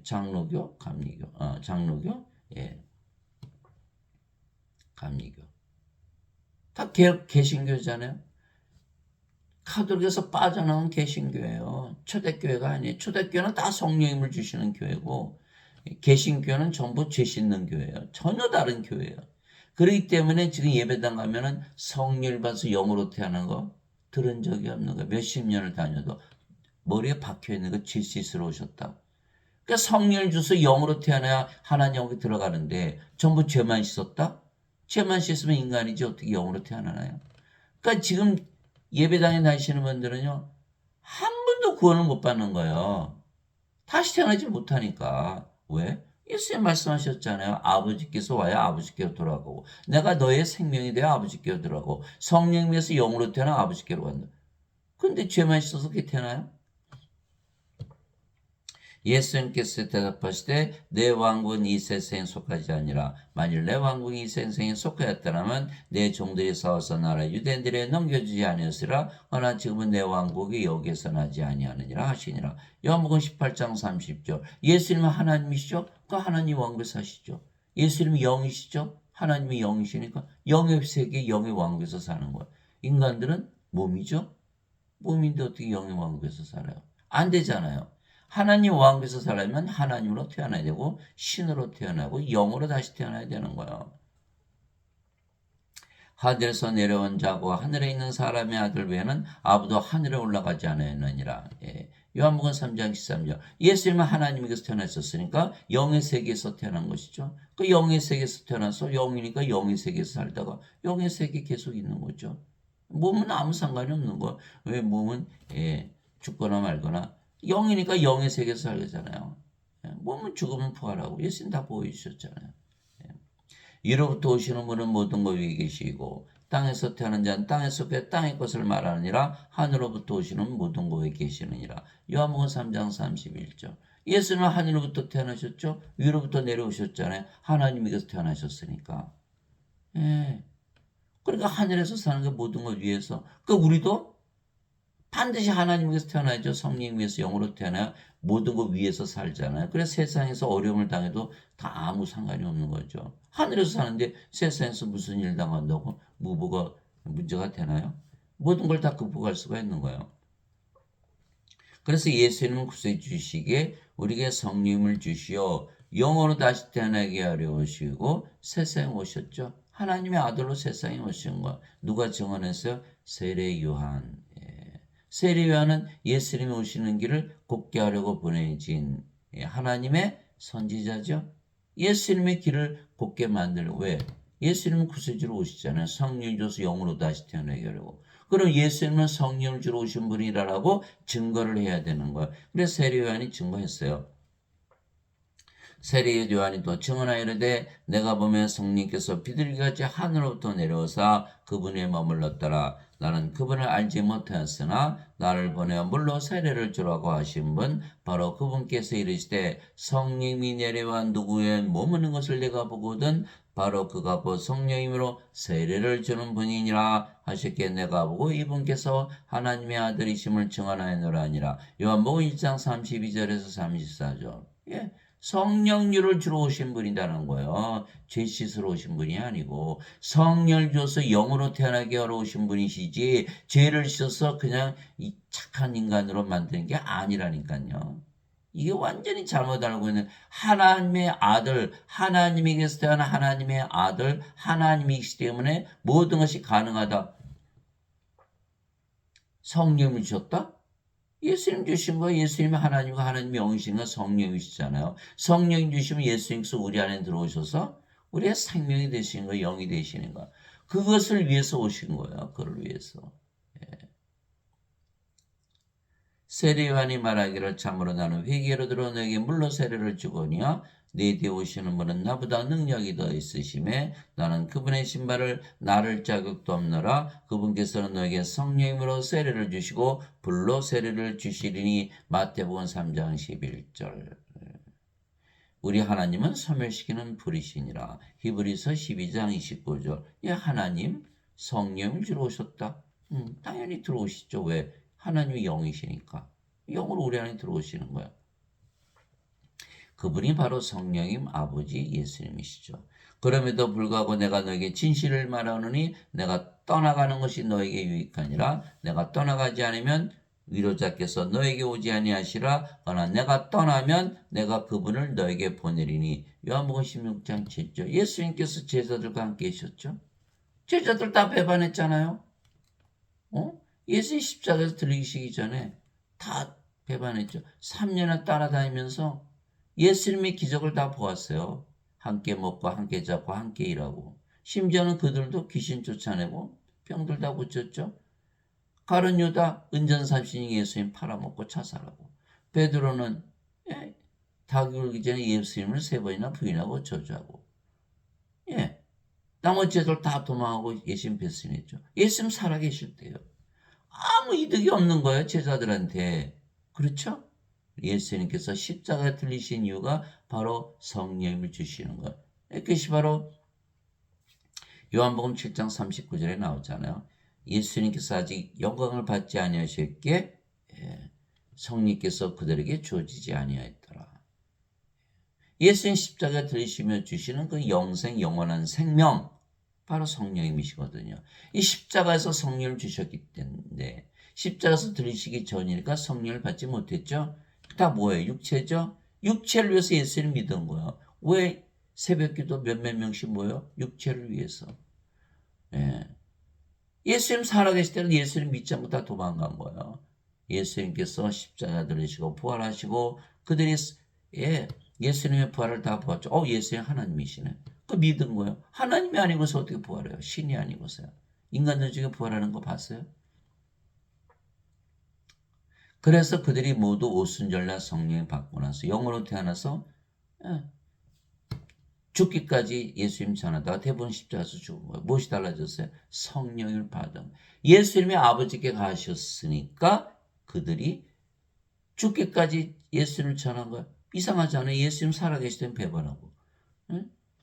장로교, 감리교, 감리교. 다 개신교잖아요. 카톨릭에서 빠져나온 개신교예요. 초대교회가 아니에요. 초대교회는 다 성령님을 주시는 교회고 개신교회는 전부 죄 씻는 교회예요. 전혀 다른 교회예요. 그렇기 때문에 지금 예배당 가면은 성령을 받아서 영으로 태어난 거 들은 적이 없는 거예요. 몇십 년을 다녀도 머리에 박혀있는 거 죄 씻으러 오셨다. 그러니까 성령을 주서 영으로 태어나야 하나님 여기 들어가는데 전부 죄만 씻었다? 죄만 씻으면 인간이지 어떻게 영으로 태어나나요? 그러니까 지금 예배당에 다니시는 분들은요, 한 번도 구원을 못 받는 거예요. 다시 태어나지 못하니까. 왜? 예수님 말씀하셨잖아요. 아버지께서 와야 아버지께로 돌아가고, 내가 너의 생명이 되어 아버지께로 돌아가고, 성령님에서 영으로 태어나 아버지께로 간다. 근데 죄만 씻어서 그렇게 태어나요? 예수님께서 대답하시되 내 왕국은 이 세상에 속하지 아니라 만일 내 왕국이 이 세상에 속하였더라면 내 종들이 싸워서 나라 유대인들에 넘겨주지 아니었으라. 허나 지금은 내 왕국이 여기에서 나지 아니하느니라 하시니라. 요한복음 18장 30절. 예수님은 하나님이시죠? 그 하나님 왕국에서 사시죠. 예수님은 영이시죠? 하나님이 영이시니까 영의 세계 영의 왕국에서 사는 거예요. 인간들은 몸이죠? 몸인데 어떻게 영의 왕국에서 살아요? 안 되잖아요. 하나님 왕국에서 살려면 하나님으로 태어나야 되고 신으로 태어나고 영으로 다시 태어나야 되는 거예요. 하늘에서 내려온 자고 하늘에 있는 사람의 아들 외에는 아무도 하늘에 올라가지 않았느니라. 요한복음 3장 13절. 예수님은 하나님에게서 태어나셨으니까 영의 세계에서 태어난 것이죠. 그 영의 세계에서 태어나서 영이니까 영의 세계에서 살다가 영의 세계에 계속 있는 거죠. 몸은 아무 상관이 없는 거예요. 왜 몸은 죽거나 말거나 영이니까 영의 세계에서 살잖아요. 몸은 죽으면 부활하고 예수님 다 보여주셨잖아요. 이로부터 오시는 분은 모든 것 위에 계시고 땅에서 태어난 자는 땅에서 속해 땅의 것을 말하느니라. 하늘로부터 오시는 모든 것 위에 계시느니라. 요한복음 3장 31절. 예수는 하늘로부터 태어나셨죠. 위로부터 내려오셨잖아요. 하나님에게서 태어나셨으니까. 그러니까 하늘에서 사는 게 모든 것 위에서. 그러니까 우리도 반드시 하나님께서 태어나야죠. 성령 위에서 영으로 태어나야 모든 것 위에서 살잖아요. 그래서 세상에서 어려움을 당해도 다 아무 상관이 없는 거죠. 하늘에서 사는데 세상에서 무슨 일 당한다고 무보가 문제가 되나요? 모든 걸 다 극복할 수가 있는 거예요. 그래서 예수님은 구세주 주시기에 우리에게 성령을 주시어 영으로 다시 태어나게 하려 오시고 세상에 오셨죠. 하나님의 아들로 세상에 오신 거 누가 증언했어요? 세례 요한. 세례 요한은 예수님이 오시는 길을 곱게 하려고 보내진 하나님의 선지자죠. 예수님의 길을 곱게 만들고 왜? 예수님은 구세주로 오시잖아요. 성령을 줘서 영으로 다시 태어나게 하려고. 그럼 예수님은 성령을 주러 오신 분이라고 증거를 해야 되는 거예요. 그래서 세례 요한이 증거했어요. 세례 요한이 또 증언하여 이르되 내가 보면 성령께서 비둘기같이 하늘로부터 내려오사 그분에 머물렀더라. 나는 그분을 알지 못하였으나 나를 보내어 물로 세례를 주라고 하신 분 바로 그분께서 이르시되 성령이 내려와 누구의 머무는 것을 내가 보거든 바로 그가 곧 성령님으로 세례를 주는 분이니라 하셨기에 내가 보고 이분께서 하나님의 아들이심을 증언하였노라 하니라. 요한복음 1장 32절에서 34절. 예. 성령류를 주러 오신 분이라는 거예요. 죄 씻으러 오신 분이 아니고 성령을 줘서 영으로 태어나게 하러 오신 분이시지 죄를 씻어서 그냥 이 착한 인간으로 만드는 게 아니라니까요. 이게 완전히 잘못 알고 있는 하나님의 아들, 하나님에게서 태어난 하나님의 아들, 하나님이시기 때문에 모든 것이 가능하다. 성령을 주셨다? 예수님 주신 거 예수님이 하나님과 하나님의 영이신 거 성령이시잖아요. 성령 주시면 예수님께서 우리 안에 들어오셔서 우리의 생명이 되시는 거, 영이 되시는 거. 그것을 위해서 오신 거예요. 그걸 위해서. 세례요한이 말하기를 참으로 나는 회개로 들어 너에게 물로 세례를 주거니와 내 뒤에 오시는 분은 나보다 능력이 더 있으심에 나는 그분의 신발을 나를 자격도 없노라. 그분께서는 너에게 성령으로 세례를 주시고 불로 세례를 주시리니 마태복음 3장 11절. 우리 하나님은 소멸시키는 불이시니라. 히브리서 12장 29절. 예, 하나님 성령을 주러 오셨다. 당연히 들어오시죠. 왜? 하나님이 영이시니까. 영으로 우리 안에 들어오시는 거야. 그분이 바로 성령님 아버지 예수님이시죠. 그럼에도 불구하고 내가 너에게 진실을 말하노니 내가 떠나가는 것이 너에게 유익하니라. 내가 떠나가지 않으면 위로자께서 너에게 오지 아니하시라. 그러나 내가 떠나면 내가 그분을 너에게 보내리니. 요한복음 16장 7절. 예수님께서 제자들과 함께 계셨죠. 제자들 다 배반했잖아요. 예수님 십자가에서 들리시기 전에 다 배반했죠. 3년을 따라다니면서 예수님의 기적을 다 보았어요. 함께 먹고 함께 잡고 함께 일하고 심지어는 그들도 귀신 쫓아내고 병들 다 고쳤죠. 가룟 유다 은전삼신이 예수님 팔아먹고 자살하고 베드로는 닭이 울기 전에 예수님을 3번이나 부인하고 저주하고 나머지 애들 다 도망하고 예수님 뱃습했죠. 예수님 살아계실 때요. 아무 이득이 없는 거예요. 제자들한테. 그렇죠? 예수님께서 십자가에 들리신 이유가 바로 성령을 주시는 거예요. 그것이 바로 요한복음 7장 39절에 나오잖아요. 예수님께서 아직 영광을 받지 아니하셨기에 성령께서 그들에게 주어지지 아니하였더라. 예수님 십자가에 들리시며 주시는 그 영생 영원한 생명 바로 성령님이시거든요. 이 십자가에서 성령을 주셨기 때문에 십자가에서 들리시기 전이니까 성령을 받지 못했죠. 다 뭐예요? 육체죠? 육체를 위해서 예수를 믿은 거예요. 왜 새벽기도 몇몇 명씩 모여? 육체를 위해서. 예수님 살아계실 때는 예수님 믿지 않고 다 도망간 거예요. 예수님께서 십자가 들으시고 부활하시고 그들이 예수님의 부활을 다 보았죠. 예수님 하나님이시네. 그 믿은 거예요. 하나님이 아니고서 어떻게 부활해요? 신이 아니고서요. 인간들 중에 부활하는 거 봤어요? 그래서 그들이 모두 오순절날 성령을 받고 나서 영으로 태어나서 죽기까지 예수님 전하다가 대부분 십자가에서 죽은 거예요. 무엇이 달라졌어요? 성령을 받은. 예수님이 아버지께 가셨으니까 그들이 죽기까지 예수님을 전한 거예요. 이상하지 않아요? 예수님 살아계실 때는 배반하고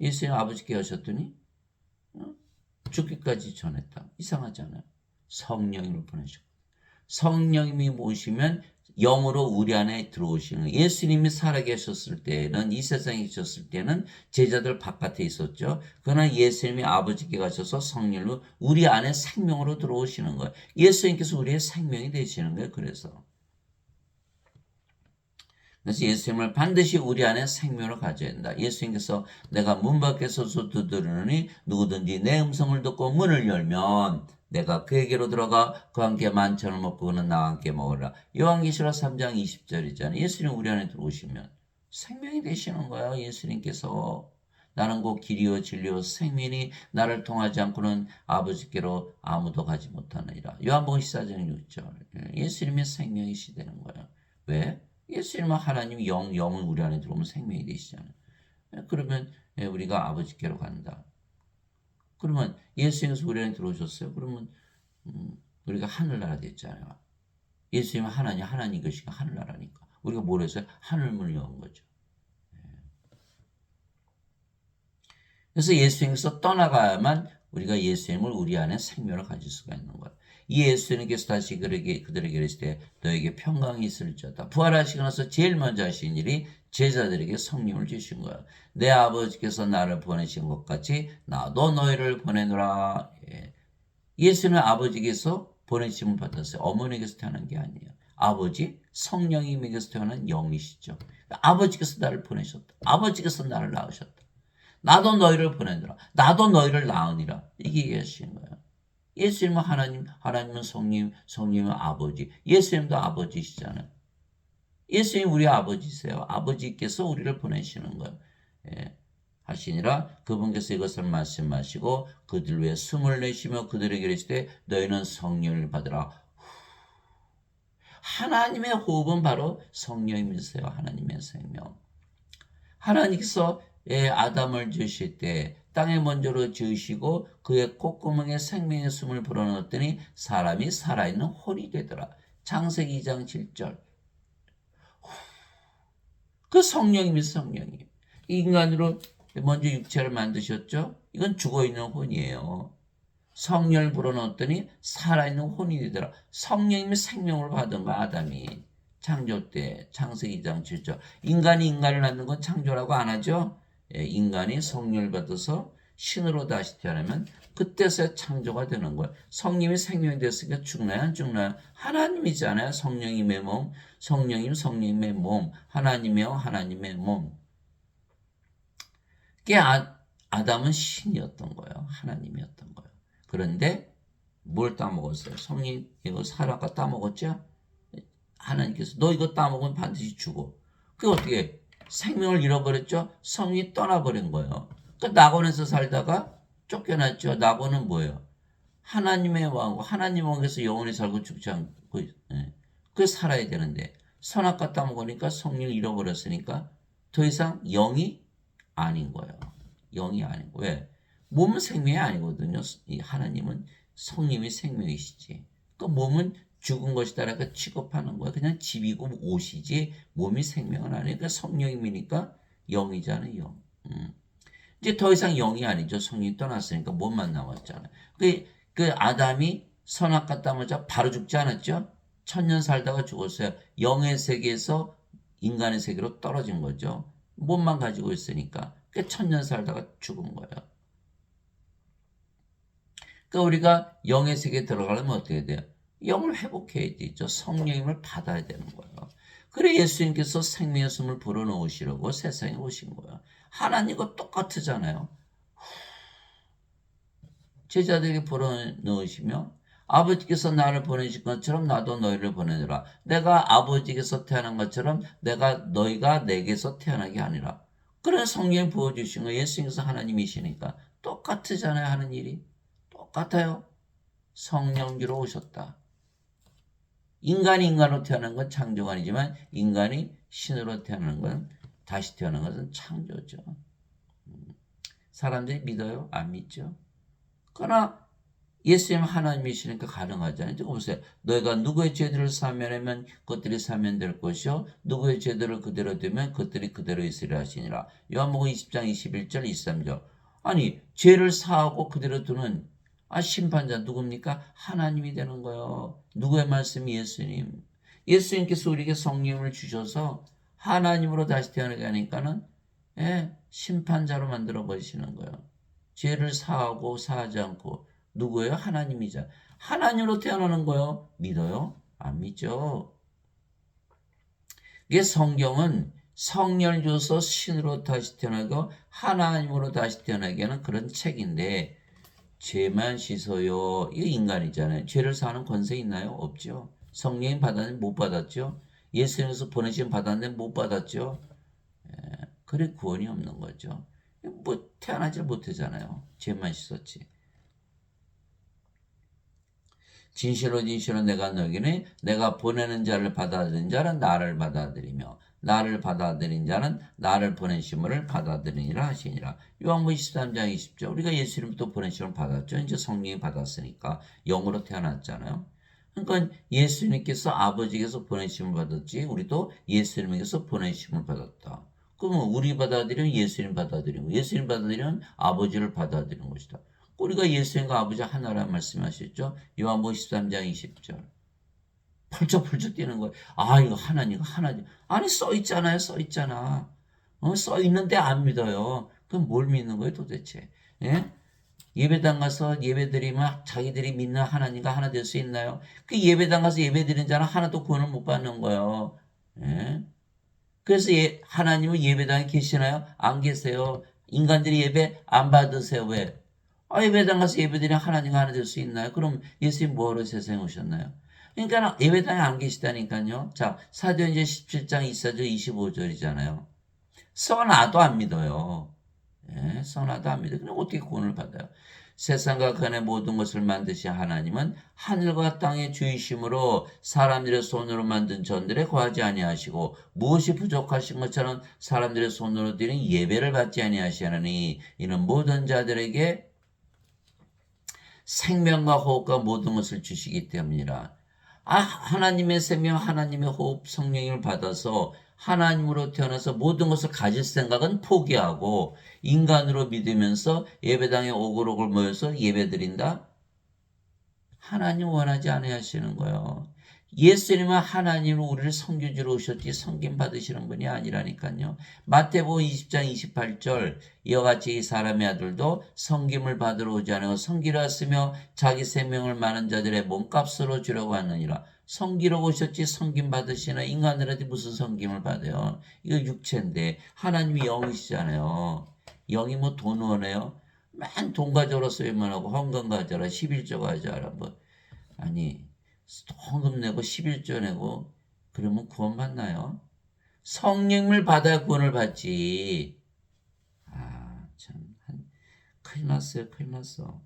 예수님 아버지께 가셨더니 죽기까지 전했다. 이상하지 않아요? 성령님을 보내셨고 성령님이 모시면 영으로 우리 안에 들어오시는 예수님이 살아계셨을 때는 이 세상에 계셨을 때는 제자들 바깥에 있었죠. 그러나 예수님이 아버지께 가셔서 성령으로 우리 안에 생명으로 들어오시는 거예요. 예수님께서 우리의 생명이 되시는 거예요. 그래서 예수님을 반드시 우리 안에 생명으로 가져야 된다. 예수님께서 내가 문 밖에 서서 두드리노니 누구든지 내 음성을 듣고 문을 열면 내가 그에게로 들어가 그와 함께 만찬을 먹고 그는 나와 함께 먹으라. 요한계시록 3장 20절이잖아요. 예수님 우리 안에 들어오시면 생명이 되시는 거예요. 예수님께서 나는 곧 길이요 진리요 생명이 나를 통하지 않고는 아버지께로 아무도 가지 못하느니라. 요한복음 14장 6절. 예수님의 생명이시 되는 거예요. 왜? 예수님은 하나님 영은 우리 안에 들어오면 생명이 되시잖아요. 그러면 우리가 아버지께로 간다. 그러면 예수님께서 우리 안에 들어오셨어요. 그러면 우리가 하늘나라 됐잖아요. 예수님은 하나님 것이니까 하늘나라니까. 우리가 뭘 했어요? 하늘문을 연 거죠. 그래서 예수님께서 떠나가야만 우리가 예수님을 우리 안에 생명을 가질 수가 있는 거예요. 이 예수님께서 다시 그들에게 이르실 때 너에게 평강이 있을지어다. 부활하시고 나서 제일 먼저 하신 일이 제자들에게 성령을 주신 거예요. 내 아버지께서 나를 보내신 것 같이 나도 너희를 보내노라. 예수는 아버지께서 보내심을 받았어요. 어머니께서 태어난 게 아니에요. 아버지 성령님에게서 태어난 영이시죠. 아버지께서 나를 보내셨다. 아버지께서 나를 낳으셨다. 나도 너희를 보내노라. 나도 너희를 낳으니라. 이게 예수인 거예요. 예수님은 하나님은 성령, 성령은 아버지. 예수님도 아버지시잖아요. 예수님 우리 아버지세요. 아버지께서 우리를 보내시는 거예요. 하시니라. 그분께서 이것을 말씀하시고 그들 위에 숨을 내쉬며 그들에게 이르시되 너희는 성령을 받으라. 하나님의 호흡은 바로 성령이세요. 하나님의 생명. 하나님께서 아담을 지으실 때 땅에 먼저로 지으시고 그의 콧구멍에 생명의 숨을 불어넣었더니 사람이 살아있는 혼이 되더라. 창세기 2장 7절. 그 성령입니다. 성령이. 인간으로 먼저 육체를 만드셨죠. 이건 죽어있는 혼이에요. 성령을 불어넣었더니 살아있는 혼이 되더라. 성령님이 생명을 받은 거 아담이. 창조 때 창세기 2장 7절. 인간이 인간을 낳는 건 창조라고 안 하죠. 인간이 성령을 받아서 신으로 다시 태어나면 그때서야 창조가 되는 거예요. 성령이 생명이 됐으니까 죽나요? 안 죽나요? 하나님이잖아요. 성령님의 몸, 성령님의 몸, 하나님이요 하나님의 몸. 그게 아담은 신이었던 거예요. 하나님이었던 거예요. 그런데 뭘 따먹었어요? 성령 이거 사람과 따먹었죠? 하나님께서 너 이거 따먹으면 반드시 죽어. 그게 어떻게 생명을 잃어버렸죠? 성이 떠나버린 거예요. 그러니까 낙원에서 살다가 쫓겨났죠. 낙원은 뭐예요? 하나님의 왕, 하나님 왕에서 영원히 살고 죽지 않고 그 살아야 되는데 선악과 따먹으니까 성령을 잃어버렸으니까 더 이상 영이 아닌 거예요. 영이 아니고 왜? 몸은 생명이 아니거든요. 이 하나님은 성령이 생명이시지. 그 몸은 죽은 것이다라고 취급하는 거야. 그냥 집이고 옷이지 몸이 생명은 아니니까 성령이니까 영이잖아요. 영. 이제 더 이상 영이 아니죠. 성령이 떠났으니까 몸만 남았잖아요. 그 아담이 선악과 따먹자 바로 죽지 않았죠. 1000년 살다가 죽었어요. 영의 세계에서 인간의 세계로 떨어진 거죠. 몸만 가지고 있으니까. 1000년 살다가 죽은 거예요. 그러니까 우리가 영의 세계에 들어가려면 어떻게 돼요? 영을 회복해야 되죠. 성령님을 받아야 되는 거예요. 그래 예수님께서 생명의 숨을 불어넣으시려고 세상에 오신 거예요. 하나님과 똑같으잖아요. 제자들에게 불어넣으시며 아버지께서 나를 보내신 것처럼 나도 너희를 보내노라. 내가 아버지께서 태어난 것처럼 너희가 내게서 태어나게 하니라. 그런 성령을 부어주신 거예요. 예수님께서 하나님이시니까 똑같으잖아요. 하는 일이. 똑같아요. 성령주로 오셨다. 인간이 인간으로 태어난 건 창조가 아니지만 인간이 신으로 태어나는 건 다시 태어난 것은 창조죠. 사람들이 믿어요? 안 믿죠? 그러나 예수님 하나님이시니까 가능하잖아요. 지금 보세요. 너희가 누구의 죄들을 사면하면 그것들이 사면될 것이요 누구의 죄들을 그대로 두면 그것들이 그대로 있으리라 하시니라. 요한복음 20장 21절 23절. 아니 죄를 사하고 그대로 두는 심판자 누굽니까? 하나님이 되는 거예요. 누구의 말씀이? 예수님. 예수님께서 우리에게 성령을 주셔서 하나님으로 다시 태어나게 하니까는 심판자로 만들어 버리시는 거예요. 죄를 사하고 사하지 않고 누구예요? 하나님이자. 하나님으로 태어나는 거예요. 믿어요? 안 믿죠. 이게 성경은 성령을 줘서 신으로 다시 태어나고 하나님으로 다시 태어나게 하는 그런 책인데 죄만 씻어요. 이거 인간이잖아요. 죄를 사하는 권세 있나요? 없죠. 성령님 받았는데 못 받았죠. 예수님께서 보내신 받았는데 못 받았죠. 그래 구원이 없는 거죠. 뭐 태어나질 못하잖아요. 죄만 씻었지. 진실로 진실로 내가 너희는 내가 보내는 자를 받아들인 자는 나를 받아들이며 나를 받아들인 자는 나를 보내심을 받아들이니라 하시니라. 요한복음 23장 20절. 우리가 예수님부터 보내심을 받았죠. 이제 성령이 받았으니까 영으로 태어났잖아요. 그러니까 예수님께서 아버지께서 보내심을 받았지 우리도 예수님께서 보내심을 받았다. 그러면 우리 받아들이면 예수님 받아들이고 예수님 받아들이면 아버지를 받아들이는 것이다. 우리가 예수님과 아버지 하나라는 말씀하셨죠. 요한복음 13장 20절. 펄쩍펄쩍 뛰는 거예요. 아 이거 하나님 하나님. 아니 써있잖아요. 써있잖아. 써있는데 안 믿어요. 그럼 뭘 믿는 거예요 도대체. 예? 예배당 가서 예배드리면 자기들이 믿는 하나님과 하나 될 수 있나요? 그 예배당 가서 예배드리는 자는 하나도 구원을 못 받는 거예요. 예? 그래서 하나님은 예배당에 계시나요? 안 계세요. 인간들이 예배 안 받으세요. 왜? 예배당 가서 예배드리면 하나님과 하나 될 수 있나요? 그럼 예수님 뭐하러 세상에 오셨나요? 그러니까 예배당에 안 계시다니까요. 자, 사도행전 17장 24절 25절이잖아요. 써놔도 안 믿어요. 예, 써놔도 안 믿어요. 그럼 어떻게 구원을 받아요? 세상과 그 안의 모든 것을 만드신 하나님은 하늘과 땅의 주이심으로 사람들의 손으로 만든 전들에 거하지 아니하시고 무엇이 부족하신 것처럼 사람들의 손으로 드린 예배를 받지 아니하시느니 이는 모든 자들에게 생명과 호흡과 모든 것을 주시기 때문이라. 하나님의 생명, 하나님의 호흡, 성령을 받아서 하나님으로 태어나서 모든 것을 가질 생각은 포기하고 인간으로 믿으면서 예배당에 오글오글 모여서 예배드린다? 하나님 원하지 아니하시는 거예요. 예수님은 하나님으로 우리를 섬겨주러 오셨지 섬김 받으시는 분이 아니라니까요. 마태복음 20장 28절 이와 같이 이 사람의 아들도 섬김을 받으러 오지 않고 섬기러 왔으며 자기 생명을 많은 자들의 몸값으로 주려고 왔느니라. 섬기러 오셨지 섬김 받으시나 인간들한테 무슨 섬김을 받아요. 이거 육체인데 하나님이 영이시잖아요. 영이 뭐 돈 원해요? 맨 돈 가져라 쓰기만 하고 헌금 가져라 11조 가져라 뭐 아니 헌금 내고 11조 내고 그러면 구원 받나요? 성령을 받아야 구원을 받지. 참 큰일 났어요. 큰일 났어.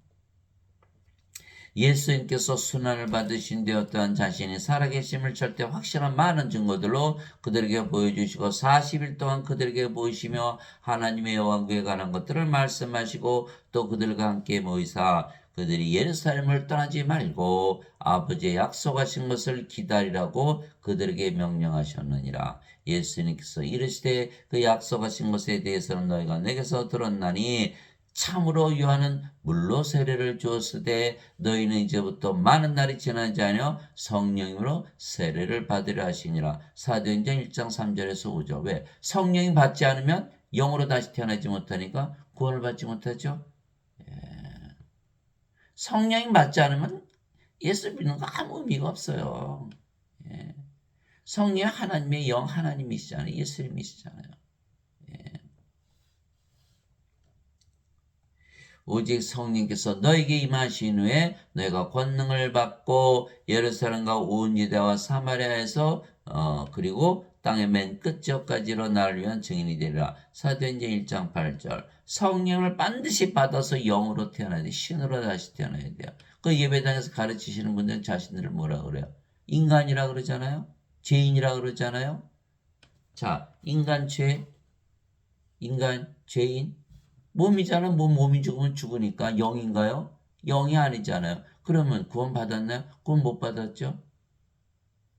예수님께서 순환을 받으신 데 어떠한 자신이 살아계심을 절대 확실한 많은 증거들로 그들에게 보여주시고 40일 동안 그들에게 보이시며 하나님의 여왕국에 관한 것들을 말씀하시고 또 그들과 함께 모이사 그들이 예루살렘을 떠나지 말고 아버지의 약속하신 것을 기다리라고 그들에게 명령하셨느니라. 예수님께서 이르시되 그 약속하신 것에 대해서는 너희가 내게서 들었나니 참으로 요한은 물로 세례를 주었으되 너희는 이제부터 많은 날이 지나지 않으며 성령으로 세례를 받으려 하시니라. 사도행전 1장 3절에서 5절. 왜? 성령이 받지 않으면 영으로 다시 태어나지 못하니까 구원을 받지 못하죠. 성령이 받지 않으면 예수 믿는 거 아무 의미가 없어요. 성령 하나님의 영 하나님이시잖아요. 예수님이시잖아요. 오직 성령께서 너에게 임하신 후에 너희가 권능을 받고 예루살렘과 온 유대와 사마리아에서 그리고 땅의 맨 끝지역까지로 나를 위한 증인이 되리라. 사도행전 1장 8절. 성령을 반드시 받아서 영으로 태어나야 돼. 신으로 다시 태어나야 돼요. 그 예배당에서 가르치시는 분들은 자신들을 뭐라 그래요? 인간이라 그러잖아요. 죄인이라 그러잖아요. 자, 인간 죄인. 몸이잖아. 몸이 죽으면 죽으니까 영인가요? 영이 아니잖아요. 그러면 구원 받았나요? 구원 못 받았죠?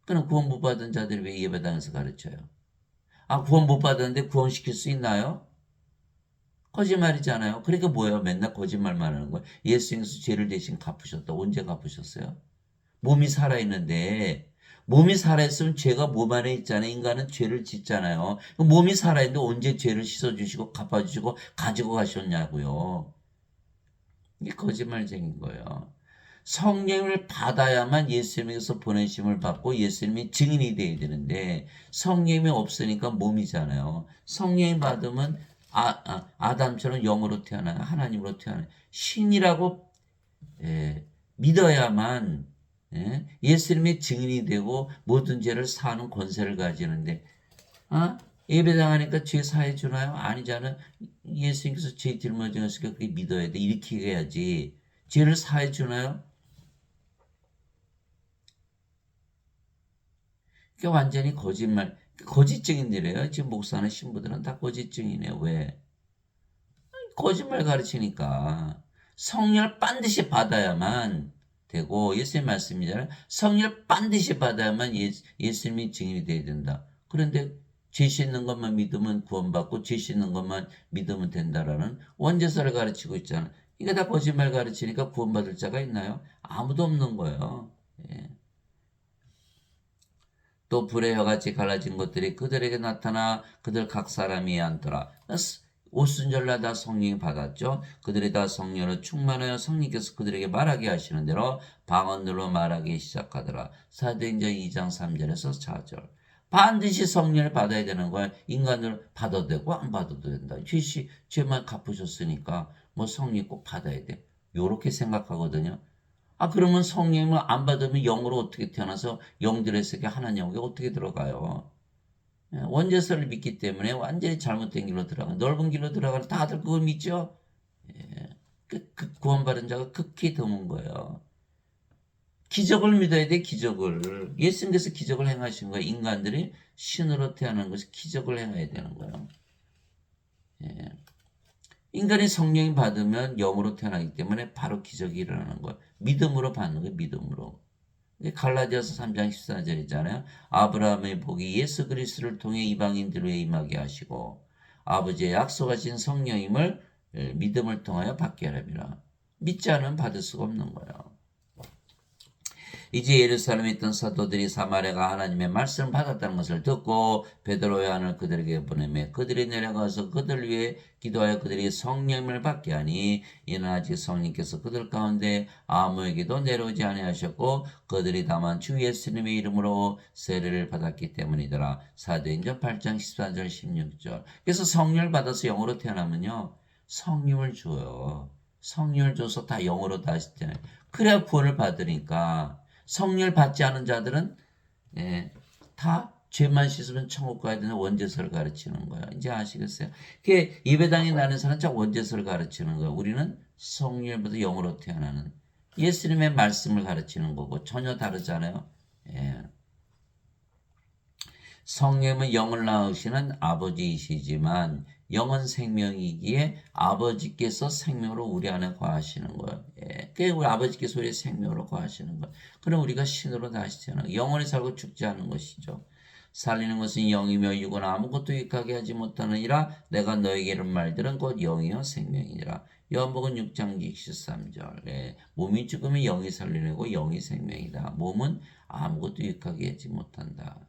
그럼 구원 못 받은 자들이 왜 예배당에서 가르쳐요? 구원 못 받았는데 구원시킬 수 있나요? 거짓말이잖아요. 그러니까 뭐예요? 맨날 거짓말만 하는 거예요. 예수님께서 죄를 대신 갚으셨다. 언제 갚으셨어요? 몸이 살아있는데 몸이 살아있으면 죄가 몸 안에 있잖아요. 인간은 죄를 짓잖아요. 몸이 살아있는데 언제 죄를 씻어주시고 갚아주시고 가지고 가셨냐고요. 이게 거짓말쟁인 거예요. 성령을 받아야만 예수님께서 보내심을 받고 예수님이 증인이 되어야 되는데 성령이 없으니까 몸이잖아요. 성령이 받으면 아담처럼 영으로 태어나요. 하나님으로 태어나요. 신이라고 믿어야만 예수님의 증인이 되고 모든 죄를 사는 권세를 가지는데 예배당하니까 죄 사해 주나요? 아니잖아요. 예수님께서 죄 짊어지셨으니까 그게 믿어야 돼. 이렇게 해야지. 죄를 사해 주나요? 그게 완전히 거짓말. 거짓 증인들이에요. 지금 목사나 신부들은 다 거짓 증인이에요. 왜? 거짓말 가르치니까. 성령을 반드시 받아야만 되고, 예수님 말씀이잖아요. 성령을 반드시 받아야만 예수님이 증인이 돼야 된다. 그런데 죄 씻는 것만 믿으면 구원받고 죄 씻는 것만 믿으면 된다라는 원죄서를 가르치고 있잖아요. 이게 다 거짓말 가르치니까 구원받을 자가 있나요? 아무도 없는 거예요. 예. 또 불의 혀같이 갈라진 것들이 그들에게 나타나 그들 각 사람이 앉더라. 오순절날 다 성령이 받았죠. 그들이 다 성령으로 충만하여 성령께서 그들에게 말하게 하시는 대로 방언들로 말하기 시작하더라. 사도행전 2장 3절에서 4절. 반드시 성령을 받아야 되는 거야. 인간들 받아도 되고 안 받아도 된다. 죄만 갚으셨으니까 뭐 성령 꼭 받아야 돼. 요렇게 생각하거든요. 그러면 성령을 안 받으면 영으로 어떻게 태어나서 영들의 세계 하나님에게 어떻게 들어가요? 원죄서를 믿기 때문에 완전히 잘못된 길로 들어가는, 넓은 길로 들어가는, 다들 그걸 믿죠? 예. 구원받은 자가 극히 드문 거예요. 기적을 믿어야 돼, 기적을. 예수님께서 기적을 행하신 거예요. 인간들이 신으로 태어나는 것이 기적을 행해야 되는 거예요. 예. 인간이 성령이 받으면 영으로 태어나기 때문에 바로 기적이 일어나는 거예요. 믿음으로 받는 거예요, 믿음으로. 갈라디아서 3장 14절이잖아요. 아브라함의 복이 예수 그리스도를 통해 이방인들에 임하게 하시고 아버지의 약속하신 성령임을 믿음을 통하여 받게 하랍니다. 믿지 않으면 받을 수가 없는 거예요. 이제 예루살렘에 있던 사도들이 사마리아가 하나님의 말씀을 받았다는 것을 듣고 베드로 요한을 그들에게 보내매 그들이 내려가서 그들 위해 기도하여 그들이 성령을 받게 하니 이는 아직 성령께서 그들 가운데 아무에게도 내려오지 아니하셨고 그들이 다만 주 예수님의 이름으로 세례를 받았기 때문이더라. 사도행전 8장 14절 16절. 그래서 성령을 받아서 영으로 태어나면요 성령을 줘요. 성령을 줘서 다 영으로 다시 태어나요. 그래야 구원을 받으니까. 성령을 받지 않은 자들은 다 죄만 씻으면 천국 가야 되는 원죄서를 가르치는 거야. 이제 아시겠어요? 그게 예배당에 나는 사람은 참 원죄서를 가르치는 거야. 우리는 성령을 받아 영으로 태어나는 예수님의 말씀을 가르치는 거고 전혀 다르잖아요. 예. 성령은 영을 낳으시는 아버지이시지만 영은 생명이기에 아버지께서 생명으로 우리 안에 거하시는 거예요. 예. 그게 우리 아버지께서 우리 생명으로 거하시는 거예요. 그럼 우리가 신으로 다시 태어나 영원히 살고 죽지 않은 것이죠. 살리는 것은 영이며 육은 아무것도 유익하게 하지 못하느니라. 내가 너에게 이른 말들은 곧 영이요 생명이니라. 요한복음 6장 63절. 예. 몸이 죽으면 영이 살리고 영이 생명이다. 몸은 아무것도 유익하게 하지 못한다.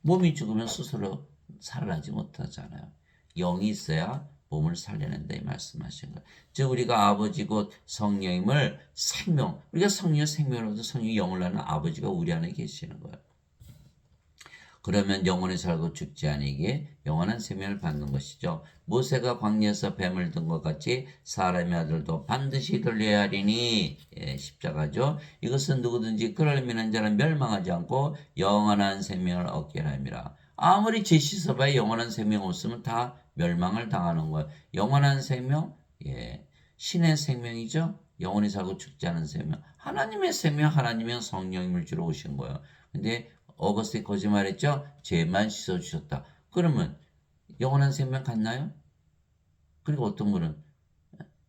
몸이 죽으면 스스로 살아나지 못하잖아요. 영이 있어야 몸을 살려낸다 이 말씀하신 거예요. 즉 우리가 아버지 곧 성령임을 생명, 우리가 성령의 생명으로서 성령이 영을 낳는 아버지가 우리 안에 계시는 거예요. 그러면 영원히 살고 죽지 아니기에 영원한 생명을 받는 것이죠. 모세가 광야에서 뱀을 든 것 같이 사람의 아들도 반드시 들려야 하리니 십자가죠. 이것은 누구든지 그를 믿는 자는 멸망하지 않고 영원한 생명을 얻게 함이라. 아무리 죄 씻어봐야 영원한 생명 없으면 다 멸망을 당하는 거예요. 영원한 생명? 신의 생명이죠. 영원히 살고 죽지 않은 생명. 하나님의 생명, 하나님의 성령님을 주러 오신 거예요. 근데 어거스틴 거짓말했죠? 죄만 씻어주셨다. 그러면 영원한 생명 같나요? 그리고 어떤 분은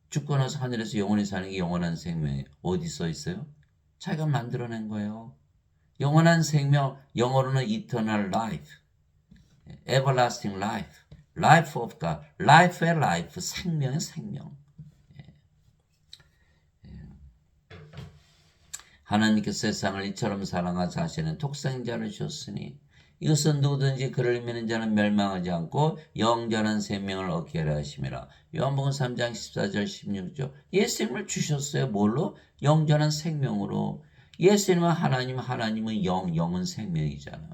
죽고 나서 하늘에서 영원히 사는 게 영원한 생명이에요. 어디 써 있어요? 자기가 만들어낸 거예요. 영원한 생명, 영어로는 eternal life, everlasting life, life of God, life의 life, 생명의 생명. 하나님께서 세상을 이처럼 사랑하사 하시는 독생자를 주셨으니 이것은 누구든지 그를 믿는 자는 멸망하지 않고 영원한 생명을 얻게 하려 하심이라. 요한복음 3장 14절 16절. 예수님을 주셨어요. 뭘로? 영원한 생명으로. 예수님은 하나님, 하나님은 영은 생명이잖아요.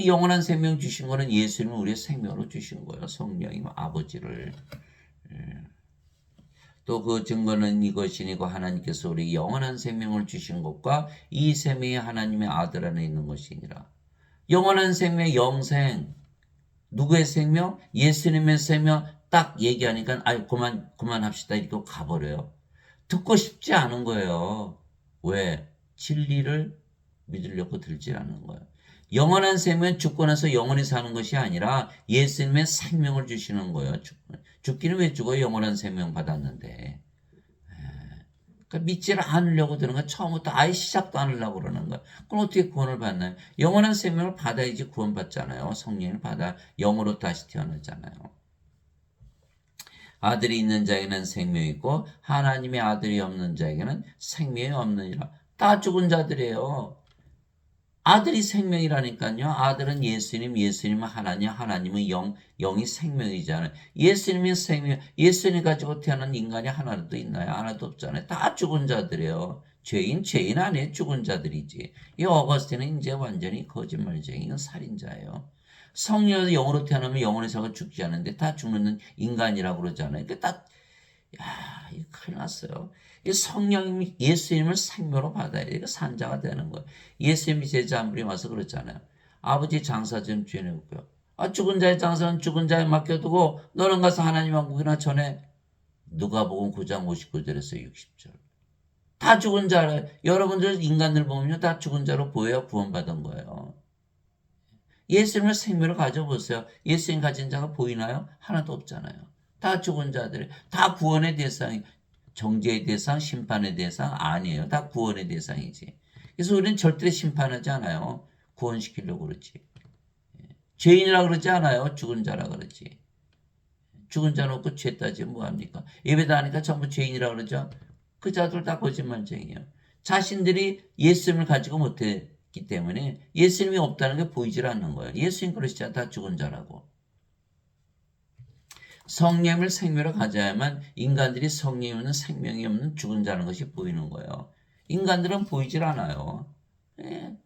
영원한 생명 주신 거는 예수님은 우리의 생명으로 주신 거예요. 성령님 아버지를. 또 그 증거는 이것이니 그 하나님께서 우리 영원한 생명을 주신 것과 이 생명이 하나님의 아들 안에 있는 것이니라. 영원한 생명, 영생. 누구의 생명? 예수님의 생명. 딱 얘기하니까 아유 그만합시다 이렇게 가버려요. 듣고 싶지 않은 거예요. 왜? 진리를 믿으려고 들지 않는 거예요. 영원한 생명은 죽고 나서 영원히 사는 것이 아니라 예수님의 생명을 주시는 거예요. 죽기는 왜 죽어요? 영원한 생명 받았는데. 그러니까 믿지를 않으려고 드는 거야. 처음부터 아예 시작도 안 하려고 그러는 거야. 그럼 어떻게 구원을 받나요? 영원한 생명을 받아야지 구원받잖아요. 성령을 받아 영으로 다시 태어나잖아요. 아들이 있는 자에게는 생명이 있고 하나님의 아들이 없는 자에게는 생명이 없느니라. 다 죽은 자들이에요. 아들이 생명이라니까요. 아들은 예수님, 예수님은 하나님, 하나님은 영, 영이 생명이잖아요. 예수님이 생명, 예수님 가지고 태어난 인간이 하나도 있나요? 하나도 없잖아요. 다 죽은 자들이에요. 죄인 아니에요. 죽은 자들이지. 이 어거스틴은 이제 완전히 거짓말쟁이, 이건 살인자예요. 성령에서 영으로 태어나면 영원히 살고 죽지 않는데 다 죽는 인간이라고 그러잖아요. 그 딱, 야, 이거 큰일 났어요. 이 성령님, 예수님을 생명으로 받아야 돼. 이거 산자가 되는 거예요. 예수님이 제자 한 분이 와서 그랬잖아요. 아버지 장사 좀 지내고요. 죽은 자의 장사는 죽은 자에 맡겨두고 너는 가서 하나님 왕국이나 전해. 누가복음 9장 59절에서 60절. 다 죽은 자래. 여러분들 인간들 보면요. 다 죽은 자로 보여야 구원받은 거예요. 예수님을 생명으로 가져보세요. 예수님 가진 자가 보이나요? 하나도 없잖아요. 다 죽은 자들이 다 구원의 대상이 정죄의 대상, 심판의 대상 아니에요. 다 구원의 대상이지. 그래서 우리는 절대 심판하지 않아요. 구원시키려고 그러지. 죄인이라 그러지 않아요. 죽은 자라 그러지. 죽은 자 놓고 죄 따지면 뭐합니까? 예배다 하니까 전부 죄인이라 그러죠. 그 자들 다 거짓말쟁이에요. 자신들이 예수님을 가지고 못했기 때문에 예수님이 없다는 게 보이질 않는 거예요. 예수님 그러시잖아요. 다 죽은 자라고. 성령을 생명으로 가져야만 인간들이 성령이 없는 생명이 없는 죽은 자는 것이 보이는 거예요. 인간들은 보이질 않아요. 예.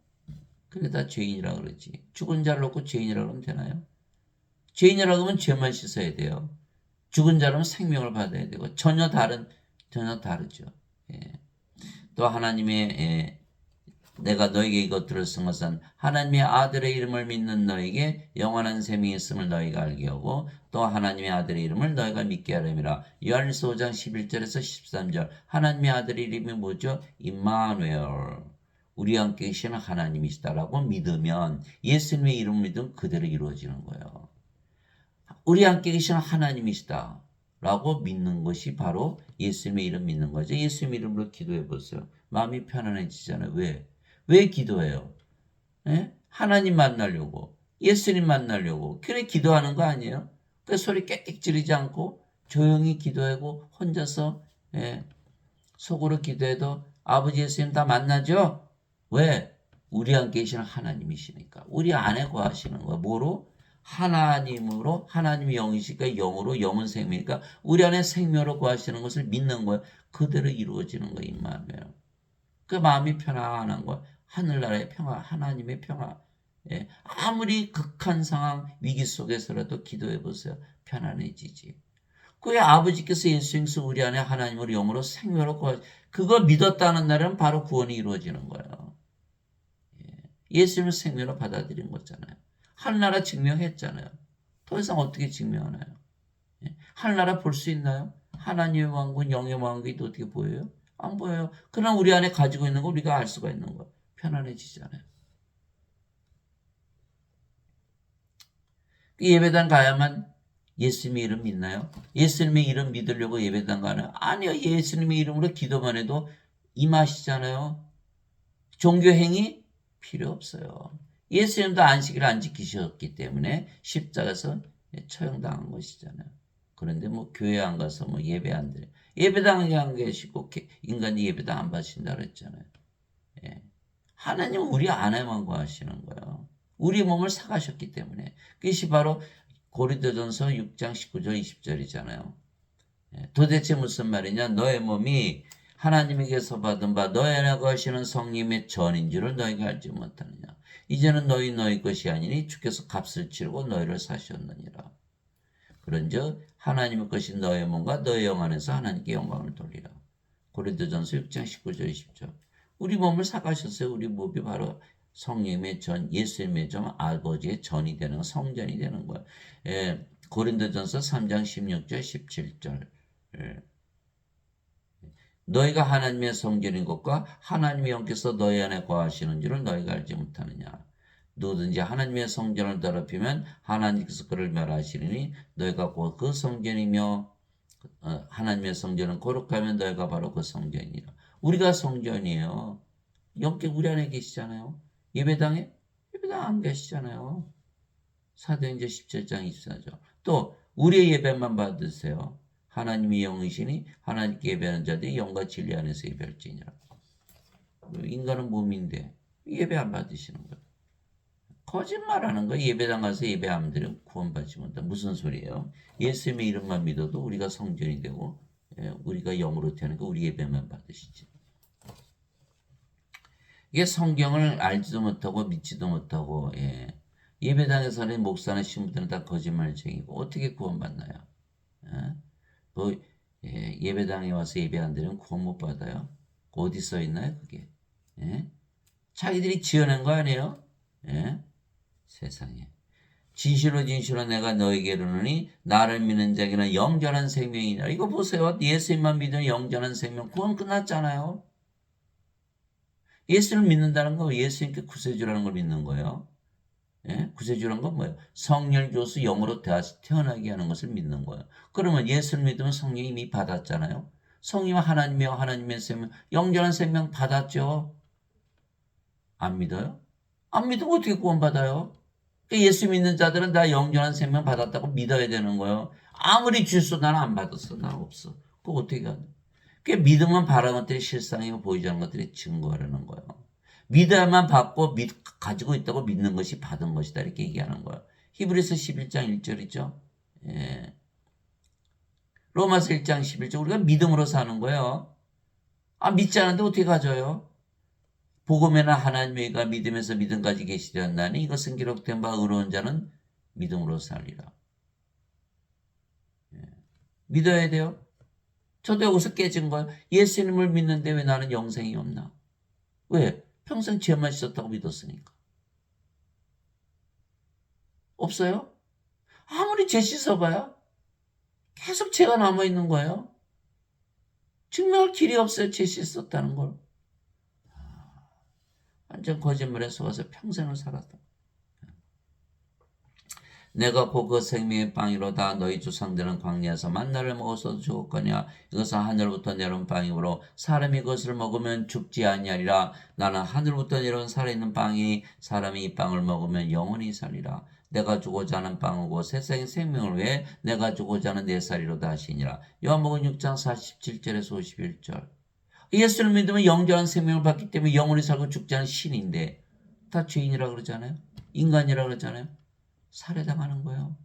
그게 다 죄인이라 그러지. 죽은 자를 놓고 죄인이라 그러면 되나요? 죄인이라고 하면 죄만 씻어야 돼요. 죽은 자라면 생명을 받아야 되고 전혀 다르죠. 예. 또 하나님의 내가 너에게 이것들을 쓴 것은 하나님의 아들의 이름을 믿는 너에게 영원한 생명이 있음을 너희가 알게 하고 또 하나님의 아들의 이름을 너희가 믿게 하려니라. 요한일서 5장 11절에서 13절 하나님의 아들의 이름이 뭐죠? 임마누엘. 우리와 함께 계시는 하나님이시다라고 믿으면 예수님의 이름을 믿으면 그대로 이루어지는 거예요. 우리와 함께 계시는 하나님이시다 라고 믿는 것이 바로 예수님의 이름 믿는 거죠. 예수님의 이름으로 기도해 보세요. 마음이 편안해지잖아요. 왜 기도해요? 예? 하나님 만나려고, 예수님 만나려고. 그래 기도하는 거 아니에요? 그 소리 깨끗 지르지 않고 조용히 기도하고 혼자서 속으로 기도해도 아버지 예수님 다 만나죠? 왜? 우리 안에 계시는 하나님이시니까. 우리 안에 거하시는 거야. 뭐로? 하나님으로, 하나님이 영이시니까 영으로, 영은 생명이니까 우리 안에 생명으로 거하시는 것을 믿는 거야. 그대로 이루어지는 거야, 임마누엘. 그 마음이 편안한 거야. 하늘나라의 평화, 하나님의 평화. 예. 아무리 극한 상황, 위기 속에서라도 기도해 보세요. 편안해지지. 그게 아버지께서 예수님께서 우리 안에 하나님으로 영으로 생명으로 거하 그거 믿었다는 날은 바로 구원이 이루어지는 거예요. 예수님을 생명으로 받아들인 거잖아요. 하늘나라 증명했잖아요. 더 이상 어떻게 증명하나요? 하늘나라 볼 수 있나요? 하나님의 왕국, 영의 왕국이 또 어떻게 보여요? 안 보여요. 그러나 우리 안에 가지고 있는 거 우리가 알 수가 있는 거예요. 편안해지잖아요. 예배당 가야만 예수님의 이름 믿나요? 예수님의 이름 믿으려고 예배당 가나요? 아니요. 예수님의 이름으로 기도만 해도 임하시잖아요. 종교행위 필요 없어요. 예수님도 안식일을 안 지키셨기 때문에 십자가에서 처형당한 것이잖아요. 그런데 뭐 교회 안 가서 뭐 예배 안 드려. 예배당에 안 계시고 인간이 예배당 안 받으신다 그랬잖아요. 예. 하나님은 우리 안에만 거하시는 거예요. 우리 몸을 사가셨기 때문에. 그것이 바로 고린도전서 6장 19절 20절이잖아요. 예. 도대체 무슨 말이냐? 너의 몸이 하나님에게서 받은 바 너희 안에 거하시는 성령의 전인 줄을 너희가 알지 못하느냐. 이제는 너희 것이 아니니 주께서 값을 치르고 너희를 사셨느니라. 그런즉 하나님의 것이 너의 몸과 너의 영 안에서 하나님께 영광을 돌리라. 고린도전서 6장 19절 20절. 우리 몸을 사가셨어요. 우리 몸이 바로 성령의 전, 예수님의 전, 아버지의 전이 되는 성전이 되는 거예요. 고린도전서 3장 16절 17절. 너희가 하나님의 성전인 것과 하나님의 영께서 너희 안에 거하시는 줄을 너희가 알지 못하느냐. 누구든지 하나님의 성전을 더럽히면 하나님께서 그를 멸하시리니 너희가 곧 그 성전이며 하나님의 성전은 거룩하면 너희가 바로 그 성전이라. 우리가 성전이에요. 영께 우리 안에 계시잖아요. 예배당에? 예배당 안 계시잖아요. 사도행전 17장 24절. 또 우리의 예배만 받으세요. 하나님이 영이시니 하나님께 예배하는 자들이 영과 진리 안에서 예배할지니라. 인간은 몸인데 예배 안 받으시는 거예요. 거짓말하는 거예요. 예배당 가서 예배 안 드리면 구원받지 못한다. 무슨 소리예요? 예수님의 이름만 믿어도 우리가 성전이 되고 우리가 영으로 태어나니까 우리 예배만 받으시지. 이게 성경을 알지도 못하고 믿지도 못하고 예배당에서는 목사나 신부들은 다 거짓말쟁이고 어떻게 구원받나요? 뭐 예배당에 와서 예배 안 드리면 구원 못 받아요? 어디 써 있나요 그게? 자기들이 지어낸 거 아니에요? 세상에. 진실로 진실로 내가 너에게 이르노니 나를 믿는 자에게는 영전한 생명이니라. 이거 보세요. 예수님만 믿으면 영전한 생명. 구원 끝났잖아요. 예수를 믿는다는 건 예수님께 구세주라는 걸 믿는 거예요. 구세주라는 건 뭐예요? 성령 교수 영으로 다시 태어나게 하는 것을 믿는 거예요. 그러면 예수를 믿으면 성령 이미 받았잖아요. 성령 하나님이요 하나님의 생명, 영전한 생명 받았죠. 안 믿어요? 안 믿으면 어떻게 구원받아요? 예수 믿는 자들은 다 영전한 생명 받았다고 믿어야 되는 거예요. 아무리 주소 나는 안 받았어. 나 없어. 그거 어떻게 가냐? 그게 믿음은 바라는 것들이 실상이고 보이지 않는 것들이 증거하려는 거예요. 믿어야만 받고 가지고 있다고 믿는 것이 받은 것이다. 이렇게 얘기하는 거예요. 히브리서 11장 1절이죠. 로마서 1장 11절. 우리가 믿음으로 사는 거예요. 믿지 않은데 어떻게 가져요? 복음에는 하나님의가 믿음에서 믿음까지 계시되었나니 이것은 기록된 바 의로운 자는 믿음으로 살리라. 믿어야 돼요. 저도 여기서 깨진 거예요. 예수님을 믿는데 왜 나는 영생이 없나? 왜? 평생 죄만 씻었다고 믿었으니까. 없어요? 아무리 죄 씻어봐야 계속 죄가 남아있는 거예요. 증명할 길이 없어요. 죄 씻었다는 걸. 완전 거짓말에 속아서 평생을 살았다. 내가 곧 그 생명의 빵이로다. 너희 조상들은 광야에서 만나를 먹어서 죽었거냐. 이것은 하늘부터 내려온 빵이므로 사람이 그것을 먹으면 죽지 아니하리라. 나는 하늘부터 내려온 살아있는 빵이 사람이 이 빵을 먹으면 영원히 살리라. 내가 주고자 하는 빵이고 세상의 생명을 위해 내가 주고자 하는 내 살이로다 하시니라. 요한복음 6장 47절에서 51절. 예수를 믿으면 영원한 생명을 받기 때문에 영원히 살고 죽지 않은 신인데 다 죄인이라 그러잖아요. 인간이라 그러잖아요. 살해당하는 거예요.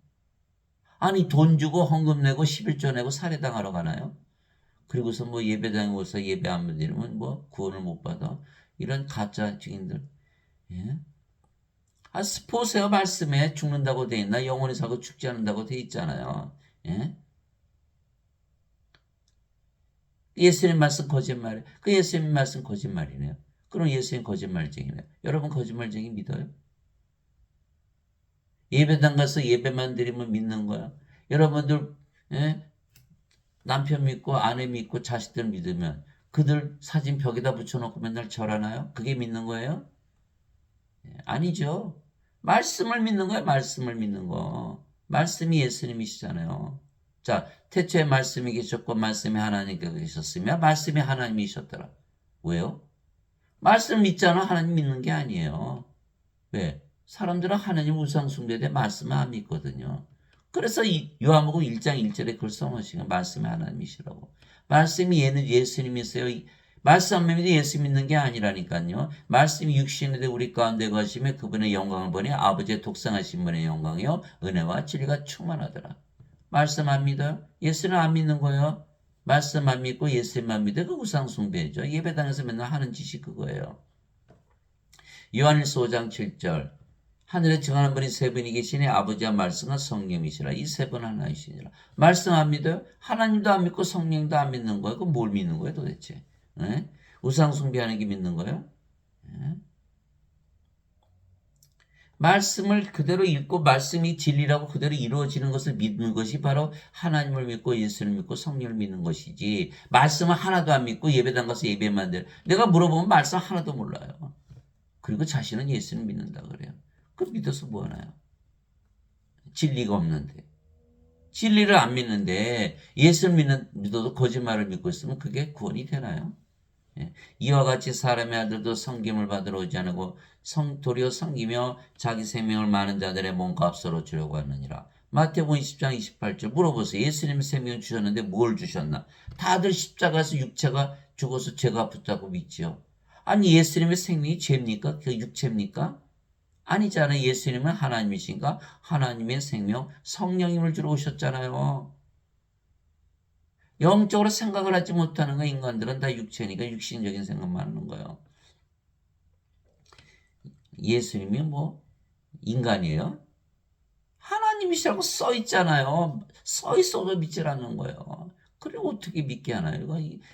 아니 돈 주고 헌금 내고 11조 내고 살해당하러 가나요? 그리고서 뭐 예배당에 오서 예배 안 드리면 뭐 구원을 못 받아. 이런 가짜 증인들. 보세요. 말씀에 죽는다고 돼 있나? 영원히 살고 죽지 않는다고 돼 있잖아요. 예수님 말씀 거짓말이에요. 그 예수님 말씀 거짓말이네요. 그럼 예수님 거짓말쟁이네요. 여러분 거짓말쟁이 믿어요? 예배당 가서 예배만 드리면 믿는 거야. 여러분들 남편 믿고 아내 믿고 자식들 믿으면 그들 사진 벽에다 붙여놓고 맨날 절하나요? 그게 믿는 거예요? 아니죠. 말씀을 믿는 거예요. 말씀을 믿는 거. 말씀이 예수님이시잖아요. 자, 태초에 말씀이 계셨고 말씀이 하나님께 계셨으며 말씀이 하나님이셨더라. 왜요? 말씀 믿잖아. 하나님 믿는 게 아니에요. 왜? 사람들은 하나님 우상 숭배에 말씀을 안 믿거든요. 그래서 요한복음 1장 1절에 그걸 써놓으시고 말씀이 하나님이시라고. 말씀이 얘는 예수님이세요. 말씀 안 믿으면 예수 믿는 게 아니라니까요. 말씀이 육신이 되 우리 가운데 거하시며 그분의 영광을 보니 아버지의 독생하신 분의 영광이요 은혜와 진리가 충만하더라. 말씀 안 믿어요? 예수는 안 믿는 거예요. 말씀 안 믿고 예수님만 믿어. 그 우상 숭배죠. 예배당에서 맨날 하는 짓이 그거예요. 요한일서 5장 7절. 하늘에 정하는 분이 세 분이 계시니 아버지와 말씀과 성령이시라. 이 세 분 하나이시니라. 말씀 안 믿어요? 하나님도 안 믿고 성령도 안 믿는 거예요. 그럼 뭘 믿는 거예요 도대체? 우상 숭배하는 게 믿는 거예요? 말씀을 그대로 읽고 말씀이 진리라고 그대로 이루어지는 것을 믿는 것이 바로 하나님을 믿고 예수를 믿고 성령을 믿는 것이지, 말씀을 하나도 안 믿고 예배당 가서 예배만 돼. 내가 물어보면 말씀 하나도 몰라요. 그리고 자신은 예수를 믿는다 그래요. 그럼 믿어서 뭐 하나요? 진리가 없는데. 진리를 안 믿는데 예수를 믿어도 거짓말을 믿고 있으면 그게 구원이 되나요? 예. 이와 같이 사람의 아들도 섬김을 받으러 오지 않고 도리어 섬기며 자기 생명을 많은 자들의 몸값으로 주려고 하느니라. 마태복음 20장 28절 물어보세요. 예수님이 생명을 주셨는데 뭘 주셨나? 다들 십자가에서 육체가 죽어서 죄가 붙잡고 믿지요. 아니 예수님의 생명이 죄입니까? 그 육체입니까? 아니잖아요. 예수님은 하나님이신가? 하나님의 생명 성령님을 주러 오셨잖아요. 영적으로 생각을 하지 못하는 거 인간들은 다 육체니까 육신적인 생각만 하는 거예요. 예수님이 뭐 인간이에요? 하나님이시라고 써 있잖아요. 써 있어도 믿질 않는 거예요. 그리고 어떻게 믿게 하나요?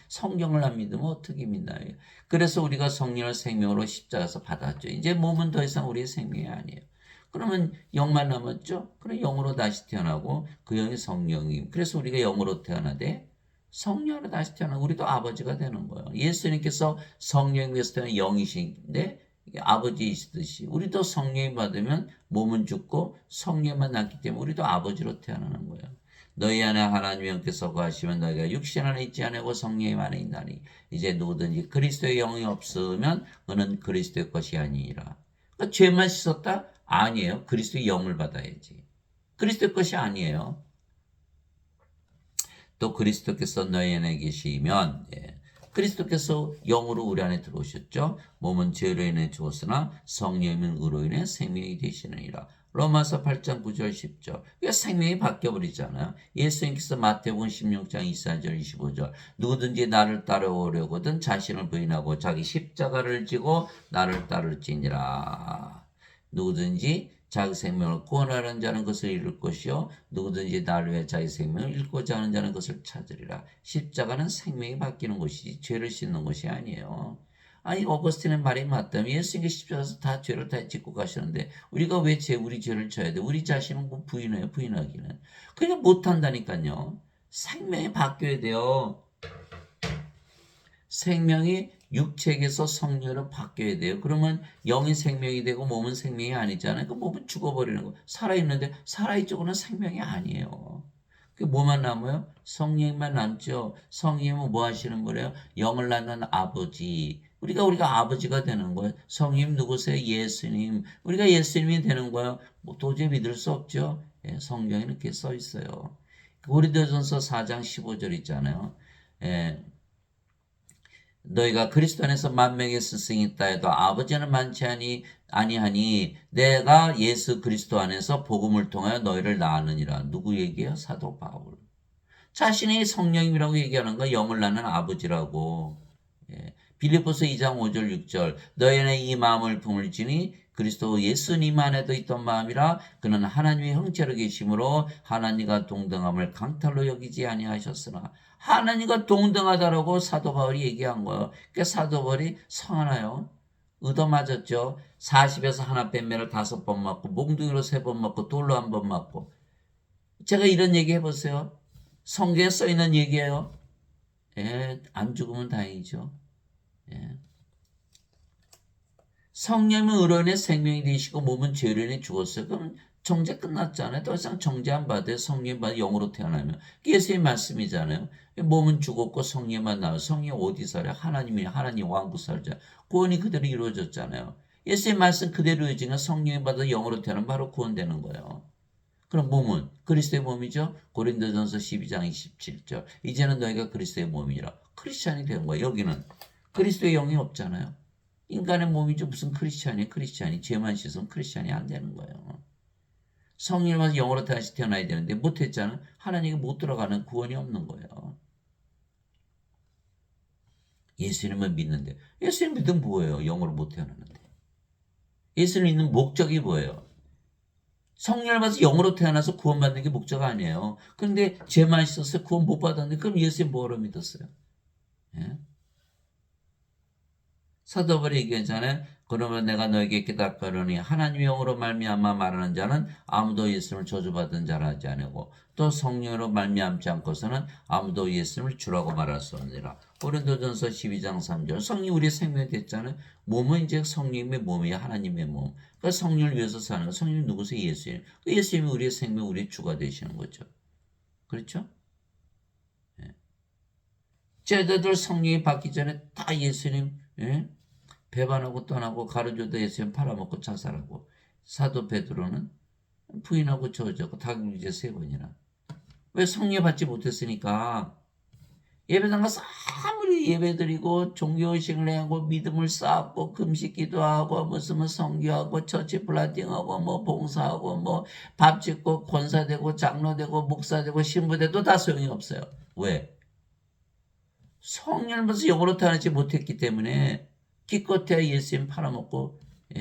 성경을 안 믿으면 어떻게 믿나요? 그래서 우리가 성령을 생명으로 십자가에서 받았죠. 이제 몸은 더 이상 우리의 생명이 아니에요. 그러면 영만 남았죠? 그럼 영으로 다시 태어나고 그 영이 성령임. 그래서 우리가 영으로 태어나되 성령으로 다시 태어나고 우리도 아버지가 되는 거예요. 예수님께서 성령에서 태어난 영이신데 아버지이시듯이 우리도 성령이 받으면 몸은 죽고 성령만 낳기 때문에 우리도 아버지로 태어나는 거예요. 너희 안에 하나님의 영께서 거하시면 너희가 육신 안에 있지 않고 성령이 안에 있나니 이제 누구든지 그리스도의 영이 없으면 그는 그리스도의 것이 아니니라. 그러니까 죄만 씻었다? 아니에요. 그리스도의 영을 받아야지. 그리스도의 것이 아니에요. 또 그리스도께서 너희 안에 계시면 그리스도께서 영으로 우리 안에 들어오셨죠. 몸은 죄로 인해 죽었으나 성령은 의로 인해 생명이 되시느니라. 로마서 8장 9절 10절. 그러니까 생명이 바뀌어버리잖아요. 예수님께서 마태복음 16장 24절 25절 누구든지 나를 따라오려거든 자신을 부인하고 자기 십자가를 지고 나를 따를지니라. 누구든지 자기 생명을 구원하는 자는 것을 잃을 것이요 누구든지 나를 위해 자기 생명을 잃고자 하는 자는 것을 찾으리라. 십자가는 생명이 바뀌는 것이지 죄를 씻는 것이 아니에요. 아니 어거스틴의 말이 맞다면 예수님께서 십자가에서 다 죄를 다 짓고 가시는데 우리가 왜 우리 죄를 져야 돼? 우리 자신은 뭐 부인해요? 부인하기는. 그러니까 못한다니까요. 생명이 바뀌어야 돼요. 생명이 육체에서 성령으로 바뀌어야 돼요. 그러면 영이 생명이 되고 몸은 생명이 아니잖아요. 그 몸은 죽어버리는 거. 살아있는데 살아있죠고는 생명이 아니에요. 그 뭐만 남아요? 성령만 남죠. 성령은 뭐 하시는 거래요? 영을 낳는 아버지. 우리가 아버지가 되는 거예요. 성령 누구세요? 예수님. 우리가 예수님이 되는 거예요. 뭐 도저히 믿을 수 없죠. 예, 성경에 이렇게 써 있어요. 고린도전서 4장 15절 있잖아요. 예. 너희가 그리스도 안에서 만명의 스승이 있다 해도 아버지는 많지 아니하니 내가 예수 그리스도 안에서 복음을 통하여 너희를 낳았느니라. 누구 얘기예요? 사도 바울. 자신이 성령님이라고 얘기하는 거 영을 낳는 아버지라고. 예. 빌립보서 2장 5절 6절 너희 안에 이 마음을 품을지니 그리스도 예수님 안에도 있던 마음이라 그는 하나님의 형체로 계심으로 하나님과 동등함을 강탈로 여기지 아니하셨으나 하나님과 동등하다라고 사도 바울이 얘기한 거예요. 그러니까 사도 바울이 성하나요? 얻어맞았죠. 40에서 하나 뺀 매를 5번 맞고 몽둥이로 3번 맞고 돌로 1번 맞고. 제가 이런 얘기 해보세요. 성경에 써있는 얘기예요. 예, 안 죽으면 다행이죠. 예. 성령은 의로 인해 생명이 되시고 몸은 죄로 인해 죽었어요. 그럼 정죄 끝났잖아요. 더 이상 정죄 안 받아요. 성령 받아 영으로 태어나면. 예수의 말씀이잖아요. 몸은 죽었고 성령만 나와요. 성령 어디 살아요? 하나님 왕국 살자. 구원이 그대로 이루어졌잖아요. 예수의 말씀 그대로 이루어지면 성령이 받아 영으로 태어나면 바로 구원되는 거예요. 그럼 몸은 그리스도의 몸이죠. 고린도전서 12장 27절. 이제는 너희가 그리스도의 몸이라. 크리스찬이 된 거예요. 여기는 그리스도의 영이 없잖아요. 인간의 몸이죠. 무슨 크리스찬이 죄만 씻으면 크리스찬이 안 되는 거예요. 성령을 받아서 영으로 다시 태어나야 되는데 못했잖아. 하나님이 못 들어가는 구원이 없는 거예요. 예수님을 믿는데 예수님 믿으면 뭐예요? 영으로 못 태어나는데. 예수님 믿는 목적이 뭐예요? 성령을 받아서 영으로 태어나서 구원받는 게 목적 아니에요. 그런데 죄만 씻었어요. 구원 못 받았는데 그럼 예수님 뭐로 믿었어요? 예? 사도 바울이 얘기하잖아요. 그러면 내가 너에게 깨닫거니 하나님의 영으로 말미암아 말하는 자는 아무도 예수님을 저주받은 자라 하지 아니고 또 성령으로 말미암지 않고서는 아무도 예수님을 주라고 말할 수 없느니라. 고린도전서 12장 3절. 성령이 우리의 생명이 됐잖아요. 몸은 이제 성령의 몸이야. 하나님의 몸. 그러니까 성령을 위해서 사는 거. 성령이 누구세요? 예수님. 예수님이 우리의 생명, 우리의 주가 되시는 거죠. 그렇죠? 예. 제자들 성령이 받기 전에 다 예수님, 예? 배반하고 떠나고 가르쳐도 예수님 팔아먹고 자살하고 사도 베드로는 부인하고 저어졌고 다국이제 3번이나. 왜 성령 받지 못했으니까 예배당 가서 아무리 예배드리고 종교의식을 하고 믿음을 쌓고 금식 기도하고 무슨 성교하고 처치 플라팅하고 뭐 봉사하고 뭐 밥 짓고 권사되고 장로되고 목사되고 신부되도 다 소용이 없어요. 왜? 성령을 받아서 영으로 태어나지 못했기 때문에 기껏해야 예수님 팔아먹고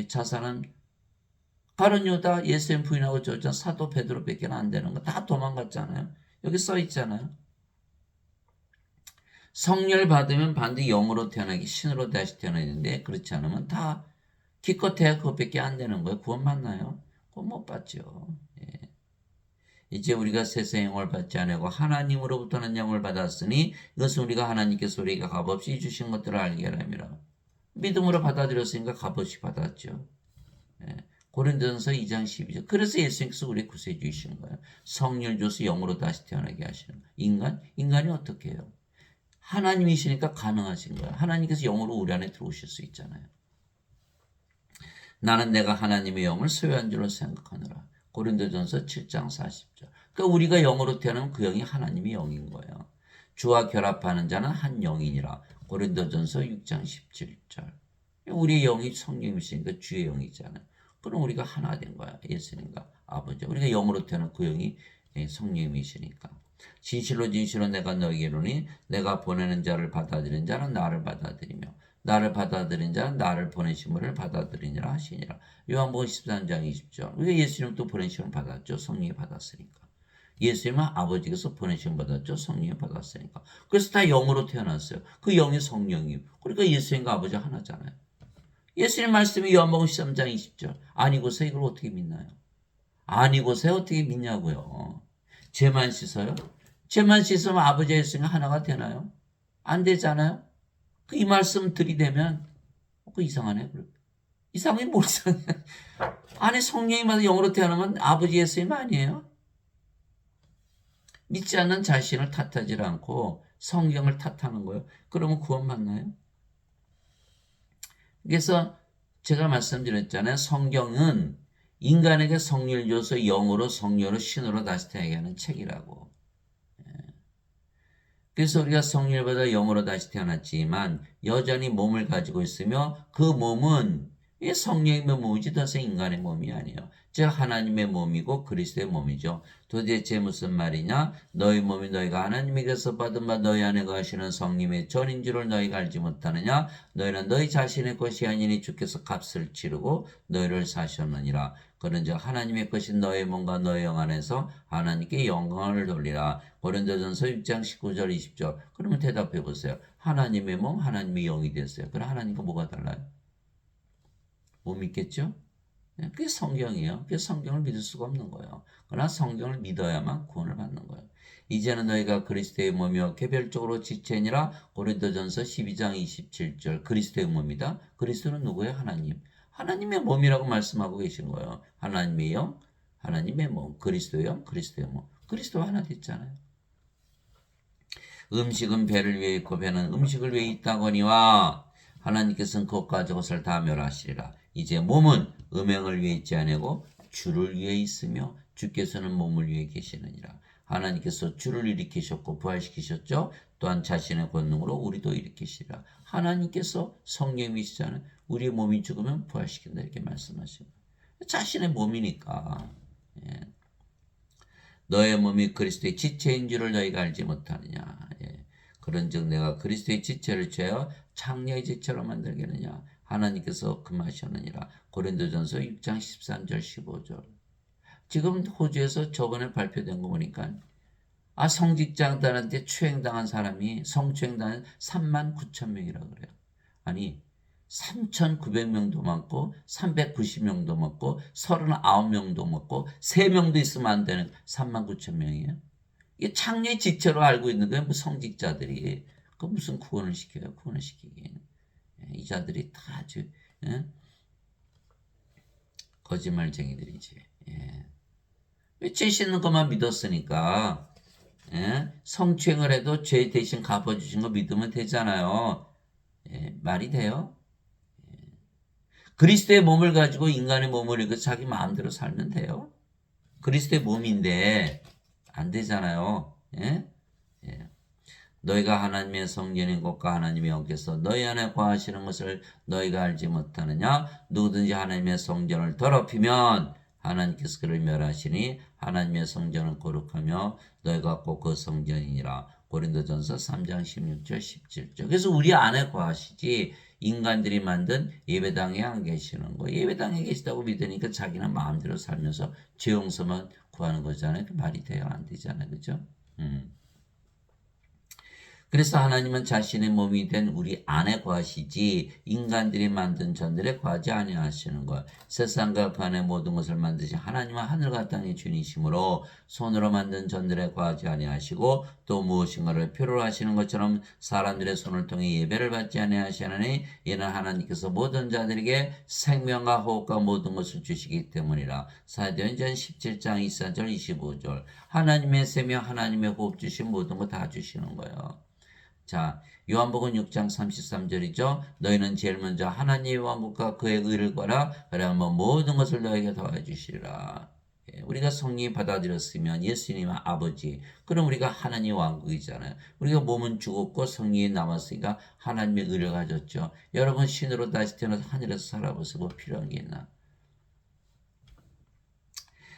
자살한 가룟 유다 예수님 부인하고 저자 사도 베드로밖에 안 되는 거 다 도망갔잖아요. 여기 써 있잖아요. 성령을 받으면 반드시 영으로 태어나기 신으로 다시 태어나야 되는데 그렇지 않으면 다 기껏해야 그것밖에 안 되는 거예요. 구원 받나요? 구원 못 받죠. 예. 이제 우리가 세상의 영을 받지 않고 하나님으로부터는 영을 받았으니 이것은 우리가 하나님께서 우리에게 값없이 주신 것들을 알게 하람이라. 믿음으로 받아들였으니까 값없이 받았죠. 예. 고린도전서 2장 12절. 그래서 예수님께서 우리 구세주이신 거예요. 성령을 줘서 영으로 다시 태어나게 하시는 거예요. 인간이 어떻게 해요? 하나님이시니까 가능하신 거예요. 하나님께서 영으로 우리 안에 들어오실 수 있잖아요. 나는 내가 하나님의 영을 소유한 줄로 생각하노라. 고린도전서 7장 40절. 그러니까 우리가 영으로 태어나면 그 영이 하나님의 영인 거예요. 주와 결합하는 자는 한 영이니라. 고린도전서 6장 17절. 우리의 영이 성령이시니까 주의 영이잖아요. 그럼 우리가 하나 된 거야. 예수님과 아버지. 우리가 영으로 태어난 그 영이 성령이시니까. 진실로 진실로 내가 너에게 이르노니 내가 보내는 자를 받아들인 자는 나를 받아들이며 나를 받아들인 자는 나를 보내신 분을 받아들이니라 하시니라. 요한복음 13장 20절. 우리가 예수님 또 보내심을 받았죠. 성령이 받았으니까. 예수님은 아버지께서 보내심 받았죠. 성령이 받았으니까. 그래서 다 영으로 태어났어요. 그 영이 성령이에요. 그러니까 예수님과 아버지 하나잖아요. 예수님 말씀이 요한복음 13장 20절. 아니고서 이걸 어떻게 믿나요? 아니고서 어떻게 믿냐고요. 죄만 씻어요? 죄만 씻으면 아버지 예수님과 하나가 되나요? 안 되잖아요. 그 이 말씀 들이대면 그 이상하네. 이상하게 뭘 이상해. 안에 성령이마다 영으로 태어나면 아버지 예수님 아니에요? 믿지 않는 자신을 탓하지 않고 성경을 탓하는 거예요. 그러면 구원 받나요? 그래서 제가 말씀드렸잖아요. 성경은 인간에게 성령을 줘서 영으로 성령으로 신으로 다시 태어나게 하는 책이라고. 그래서 우리가 성령을 받아 영으로 다시 태어났지만 여전히 몸을 가지고 있으며 그 몸은 성령의 몸이지 더 이상 인간의 몸이 아니에요. 즉 하나님의 몸이고 그리스도의 몸이죠. 도대체 무슨 말이냐? 너희 몸이 너희가 하나님에게서 받은 바 너희 안에 거하시는 성령의 전인 줄을 너희가 알지 못하느냐? 너희는 너희 자신의 것이 아니니 주께서 값을 치르고 너희를 사셨느니라. 그런즉 하나님의 것인 너의 몸과 너의 영 안에서 하나님께 영광을 돌리라. 고린도전서 6장 19절 20절. 그러면 대답해 보세요. 하나님의 몸, 하나님의 영이 됐어요. 그럼 하나님과 뭐가 달라요? 못 믿겠죠? 그게 성경이에요. 그게 성경을 믿을 수가 없는 거예요. 그러나 성경을 믿어야만 구원을 받는 거예요. 이제는 너희가 그리스도의 몸이요 개별적으로 지체니라. 고린도전서 12장 27절. 그리스도의 몸이다. 그리스도는 누구예요? 하나님. 하나님의 몸이라고 말씀하고 계신 거예요. 하나님의 영, 하나님의 몸, 그리스도의 영, 그리스도의 몸. 그리스도가 하나 됐잖아요. 음식은 배를 위해 있고 배는 음식을 위해 있다거니와 하나님께서는 그것과 저것을 다 멸하시리라. 이제 몸은 음행을 위해 있지 아니고 주를 위해 있으며 주께서는 몸을 위해 계시느니라. 하나님께서 주를 일으키셨고 부활시키셨죠. 또한 자신의 권능으로 우리도 일으키시리라. 하나님께서 성령이시잖아요. 우리의 몸이 죽으면 부활시킨다 이렇게 말씀하시고 자신의 몸이니까. 예. 너의 몸이 그리스도의 지체인 줄을 너희가 알지 못하느냐. 예. 그런즉 내가 그리스도의 지체를 죄어 창녀의 지체로 만들겠느냐. 하나님께서 금하셨느니라. 고린도전서 6장 13절 15절. 지금 호주에서 저번에 발표된 거 보니까 성직자들한테 추행당한 사람이 성추행당한 39,000명이라고 그래요. 아니 3,900명도 많고 390명도 많고 39명도 많고 3명도 있으면 안 되는 39,000명이에요. 이게 창녀의 직체로 알고 있는 거예요. 뭐 성직자들이. 그 무슨 구원을 시켜요. 구원을 시키기에는. 이 자들이 다 아주 거짓말쟁이들이지. 죄 씻는 것만 믿었으니까 성추행을 해도 죄 대신 갚아주신 거 믿으면 되잖아요. 말이 돼요? 그리스도의 몸을 가지고 인간의 몸을 입고 자기 마음대로 살면 돼요? 그리스도의 몸인데 안 되잖아요. 예? 너희가 하나님의 성전인 것과 하나님의 영께서 너희 안에 거하시는 것을 너희가 알지 못하느냐? 누구든지 하나님의 성전을 더럽히면 하나님께서 그를 멸하시니 하나님의 성전은 거룩하며 너희가 꼭 그 성전이니라. 고린도전서 3장 16절 17절. 그래서 우리 안에 거하시지 인간들이 만든 예배당에 안 계시는 거. 예배당에 계시다고 믿으니까 자기는 마음대로 살면서 죄 용서만 구하는 거잖아요. 그 말이 돼요? 안 되잖아요. 그죠? 그래서 하나님은 자신의 몸이 된 우리 안에 거하시지 인간들이 만든 전들에 거하지 아니하시는 것. 세상과 그 안에 모든 것을 만드신 하나님은 하늘과 땅의 주님이시므로 손으로 만든 전들에 거하지 아니하시고 또 무엇인가를 필요로 하시는 것처럼 사람들의 손을 통해 예배를 받지 아니하시나니 이는 하나님께서 모든 자들에게 생명과 호흡과 모든 것을 주시기 때문이라. 사도행전 17장 24절 25절. 하나님의 생명 하나님의 호흡 주신 모든 거 다 주시는 거예요. 자, 요한복음 6장 33절이죠. 너희는 제일 먼저 하나님의 왕국과 그의 의를 구하라. 그러면 모든 것을 너에게 더해 주시리라. 우리가 성령이 받아들였으면 예수님은 아버지. 그럼 우리가 하나님의 왕국이잖아요. 우리가 몸은 죽었고 성령이 남았으니까 하나님의 의를 가졌죠. 여러분 신으로 다시 태어나서 하늘에서 살아보시고 필요한 게 있나?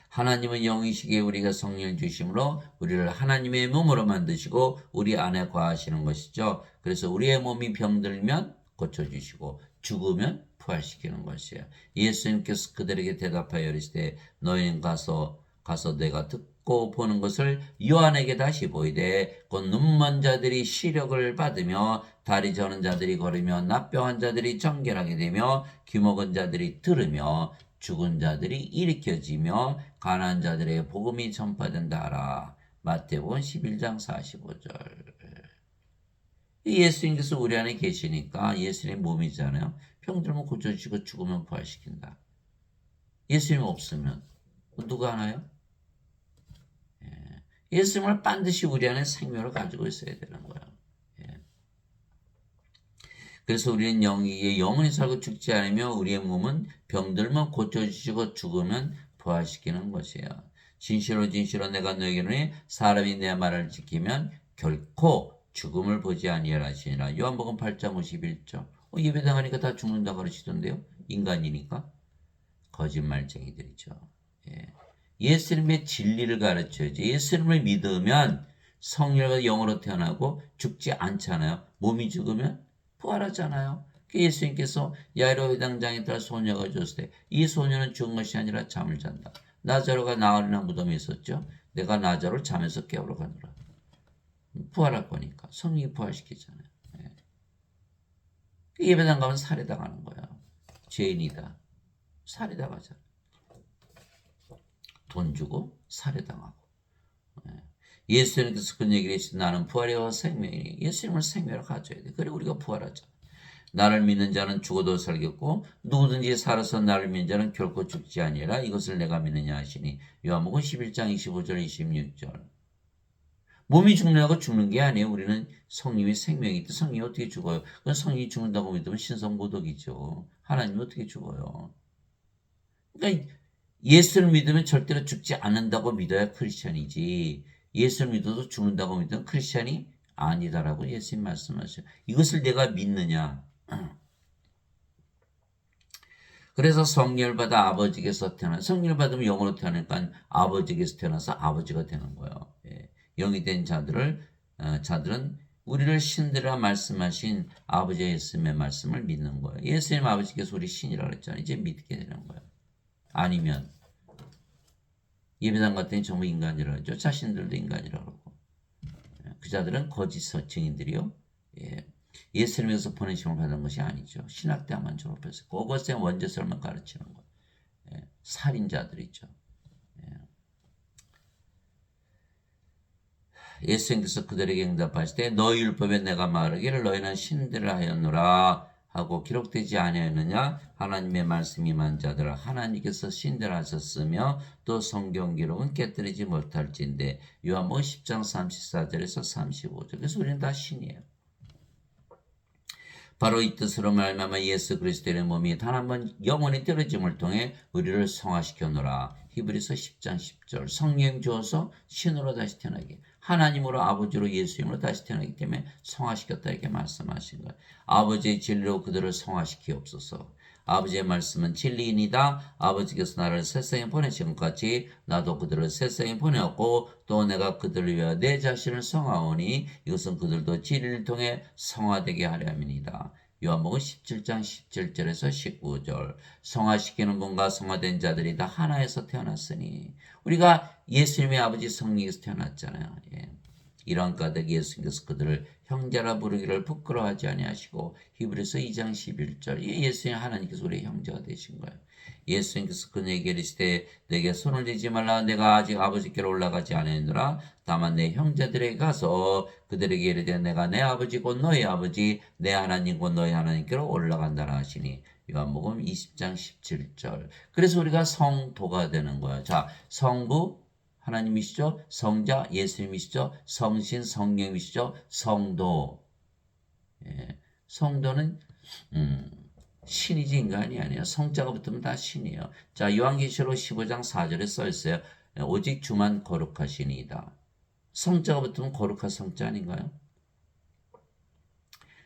하나님은 영이시기에 우리가 성령을 주심으로 우리를 하나님의 몸으로 만드시고 우리 안에 거하시는 것이죠. 그래서 우리의 몸이 병들면 고쳐주시고 죽으면 부활시키는 것이에요. 예수님께서 그들에게 대답하여 이르시되 너희는 가서 내가 듣고 보는 것을 요한에게 다시 보이되 곧 눈먼 자들이 시력을 받으며 다리 저는 자들이 걸으며 납병한 자들이 정결하게 되며 귀먹은 자들이 들으며 죽은 자들이 일으켜지며 가난한 자들의 복음이 전파된다 하라. 마태복음 11장 45절. 예수님께서 우리 안에 계시니까 예수님의 몸이잖아요. 병들면 고쳐주시고 죽으면 부활시킨다. 예수님 없으면 누가 하나요? 예수님을 반드시 우리 안에 생명을 가지고 있어야 되는 거예요. 그래서 우리는 영이기에 영원히 살고 죽지 않으며 우리의 몸은 병들면 고쳐주시고 죽으면 부활시키는 것이에요. 진실로 진실로 내가 너에게 이르노니 사람이 내 말을 지키면 결코 죽음을 보지 아니하라 하시니라. 요한복음 8장 51절. 예배당하니까 다 죽는다 그러시던데요. 인간이니까. 거짓말쟁이들이죠. 예수님의 진리를 가르쳐야지. 예수님을 믿으면 성령과 영으로 태어나고 죽지 않잖아요. 몸이 죽으면 부활하잖아요. 예수님께서 야이로 회당장에 따라 소녀가 줬을 때 이 소녀는 죽은 것이 아니라 잠을 잔다. 나자로가 나흘이나 무덤에 있었죠. 내가 나자로를 잠에서 깨우러 가노라. 부활할 거니까. 성령이 부활시키잖아요. 예배당 가면 살해당하는 거야. 죄인이다. 살해당하잖아. 돈 주고 살해당하고. 예수님께서 그런 얘기를 했지. 나는 부활이와 생명이니 예수님을 생명으로 가져야 돼. 그래 우리가 부활하자. 나를 믿는 자는 죽어도 살겠고 누구든지 살아서 나를 믿는 자는 결코 죽지 아니라 이것을 내가 믿느냐 하시니. 요한복음 11장 25절 26절. 몸이 죽는다고 죽는 게 아니에요. 우리는 성령이 생명이기 때문에 성령이 어떻게 죽어요? 그건 성령이 죽는다고 믿으면 신성모독이죠. 하나님이 어떻게 죽어요? 그러니까 예수를 믿으면 절대로 죽지 않는다고 믿어야 크리스천이지. 예수를 믿어도 죽는다고 믿으면 크리스천이 아니다라고 예수님 말씀하셔요. 이것을 내가 믿느냐. 그래서 성령을 받아 아버지께서 태어나 성령을 받으면 영으로 태어나니까 아버지께서 태어나서 아버지가 되는 거예요. 영이 된 자들은 우리를 신들이라 말씀하신 아버지 예수님의 말씀을 믿는 거예요. 예수님 아버지께서 우리 신이라고 했잖아요. 이제 믿게 되는 거예요. 아니면 예배당 같더니 전부 인간이라고 하죠. 자신들도 인간이라고 그러고. 그 자들은 거짓 증인들이요. 예수님에서 보내심을 받은 것이 아니죠. 신학대학만 졸업했어요. 그것에 원죄설만 가르치는 거예요. 예, 살인자들이죠. 예수님께서 그들에게 응답하실 때 너희 율법에 내가 말하기를 너희는 신들을 하였노라 하고 기록되지 아니하였느냐. 하나님의 말씀이 임한 자들아 하나님께서 신들 하셨으며 또 성경 기록은 깨뜨리지 못할진대. 요한복음 10장 34절에서 35절. 그래서 우리는 다 신이에요. 바로 이 뜻으로 말미암아 예수 그리스도의 몸이 단 한 번 영원히 떨어짐을 통해 우리를 성화시켜노라. 히브리서 10장 10절. 성령 주어서 신으로 다시 태어나게, 하나님으로 아버지로 예수님으로 다시 태어나기 때문에 성화시켰다 이렇게 말씀하신 거예요. 아버지의 진리로 그들을 성화시키옵소서. 아버지의 말씀은 진리이니다. 아버지께서 나를 세상에 보내신 것 같이 나도 그들을 세상에 보내었고 또 내가 그들을 위하여 내 자신을 성하오니 이것은 그들도 진리를 통해 성화되게 하려 함이니이다. 요한복음 17장 17절에서 19절. 성화시키는 분과 성화된 자들이 다 하나에서 태어났으니 우리가 예수님의 아버지 성령에서 태어났잖아요. 예. 이러한 까닭 예수님께서 그들을 형제라 부르기를 부끄러워하지 아니하시고 히브리서 2장 11절. 예수님 하나님께서 우리의 형제가 되신 거예요. 예수님께서 그에게 이르시되 내게 손을 대지 말라. 내가 아직 아버지께로 올라가지 아니하노라. 다만 내 형제들에게 가서 그들에게 이르되 내가 내 아버지 곧 너희 아버지 내 하나님 곧 너희 하나님께로 올라간다라 하시니. 요한복음 20장 17절. 그래서 우리가 성도가 되는 거예요. 자, 성부 하나님이시죠. 성자 예수님이시죠. 성신 성령이시죠. 성도. 예. 성도는 신이지 인간이 아니에요. 성자가 붙으면 다 신이에요. 자, 요한계시록 15장 4절에 써 있어요. 오직 주만 거룩하시니이다. 성자가 붙으면 거룩한 성자 아닌가요?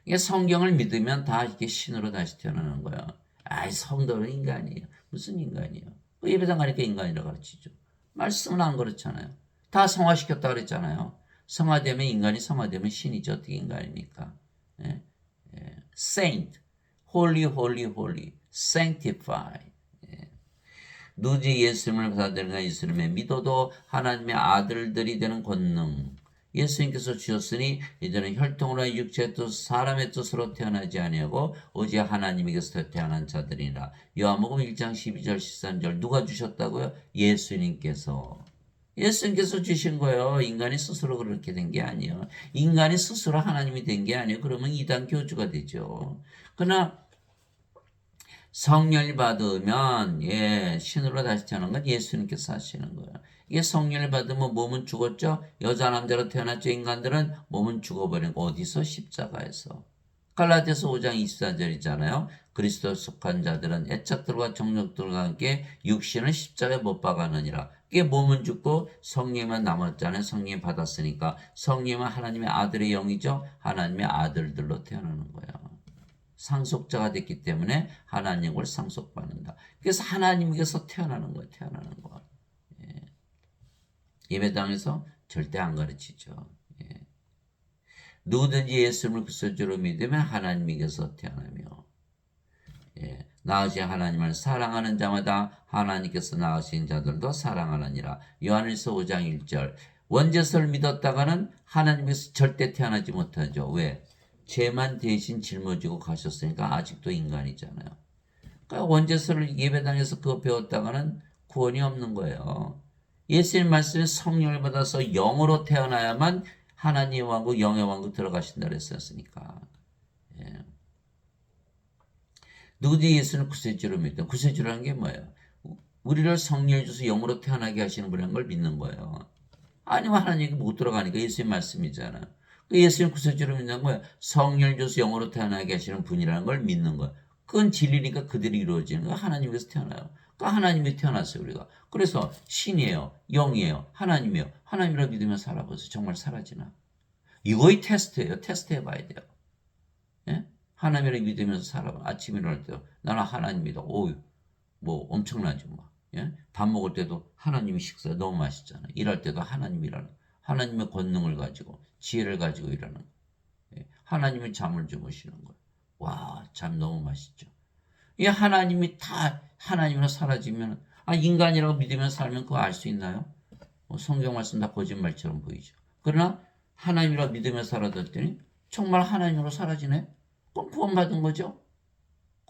이게 성경을 믿으면 다 이렇게 신으로 다시 태어나는 거예요. 아이, 성도는 인간이에요. 무슨 인간이에요? 예배당 가니까 인간이라고 가르치죠. 말씀은 안 그렇잖아요. 다 성화시켰다 그랬잖아요. 성화되면 인간이 성화되면 신이죠. 어떻게 인간입니까? 예? 예. Saint, holy, holy, holy, sanctify. 예. 누지 예수님을 받아들이는 예수님의 믿어도 하나님의 아들들이 되는 권능. 예수님께서 주셨으니 이들은 혈통으로 육체의 뜻 사람의 뜻으로 태어나지 아니하고 오직 하나님에게서 태어난 자들이라. 요한복음 1장 12절 13절. 누가 주셨다고요? 예수님께서. 예수님께서 주신 거예요. 인간이 스스로 그렇게 된 게 아니에요. 인간이 스스로 하나님이 된 게 아니에요. 그러면 이단 교주가 되죠. 그러나 성령을 받으면 신으로 다시 태어난 건 예수님께서 하시는 거예요. 이게 성령을 받으면 몸은 죽었죠. 여자 남자로 태어났죠. 인간들은 몸은 죽어버린 거 어디서? 십자가에서. 갈라디아서 5장 24절이잖아요. 그리스도에 속한 자들은 애착들과 정욕들과 함께 육신을 십자가에 못 박아느니라. 이게 몸은 죽고 성령만 남았잖아요. 성령 받았으니까 성령은 하나님의 아들의 영이죠. 하나님의 아들들로 태어나는 거예요. 상속자가 됐기 때문에 하나님을 상속받는다. 그래서 하나님께서 태어나는 거예요. 태어나는 거. 예. 예배당에서 절대 안 가르치죠. 예. 누구든지 예수님을 그리스도로 믿으면 하나님께서 태어나며 낳으신 하나님을 사랑하는 자마다 하나님께서 낳으신 자들도 사랑하느니라. 요한일서 5장 1절. 원죄서를 믿었다가는 하나님께서 절대 태어나지 못하죠. 왜? 죄만 대신 짊어지고 가셨으니까 아직도 인간이잖아요. 그러니까 원죄서를 예배당에서 그거 배웠다가는 구원이 없는 거예요. 예수님 말씀에 성령을 받아서 영으로 태어나야만 하나님의 왕국, 영의 왕국 들어가신다 그랬었으니까. 예. 누구든지 예수는 구세주로 믿다. 구세주라는 게 뭐예요? 우리를 성령을 주셔서 영으로 태어나게 하시는 분이라는 걸 믿는 거예요. 아니면 하나님이 못 들어가니까 예수님 말씀이잖아요. 예수님 구세주로 믿는 거예요. 성령을 줘서 영으로 태어나게 하시는 분이라는 걸 믿는 거예요. 그건 진리니까 그들이 이루어지는 거예요. 하나님께서 태어나요. 그러니까 하나님이 태어났어요, 우리가. 그래서 신이에요. 영이에요. 하나님이에요. 하나님이라 믿으면 살아보세요. 정말 사라지나? 이거의 테스트예요. 테스트 해봐야 돼요. 예? 하나님이라 믿으면서 살아봐. 아침에 일어날 때도 나는 하나님이다. 오유, 뭐 엄청나죠. 뭐. 예? 밥 먹을 때도 하나님이 식사 너무 맛있잖아요. 일할 때도 하나님이라는 하나님의 권능을 가지고 지혜를 가지고 일하는 거예요. 하나님이 잠을 주무시는 거예요. 와, 잠 너무 맛있죠. 이 하나님이 다 하나님으로 사라지면 인간이라고 믿으면 살면 그거 알 수 있나요? 성경 말씀 다 거짓말처럼 보이죠. 그러나 하나님이라고 믿으며 살아뒀더니 정말 하나님으로 사라지네? 그럼 구원받은 거죠?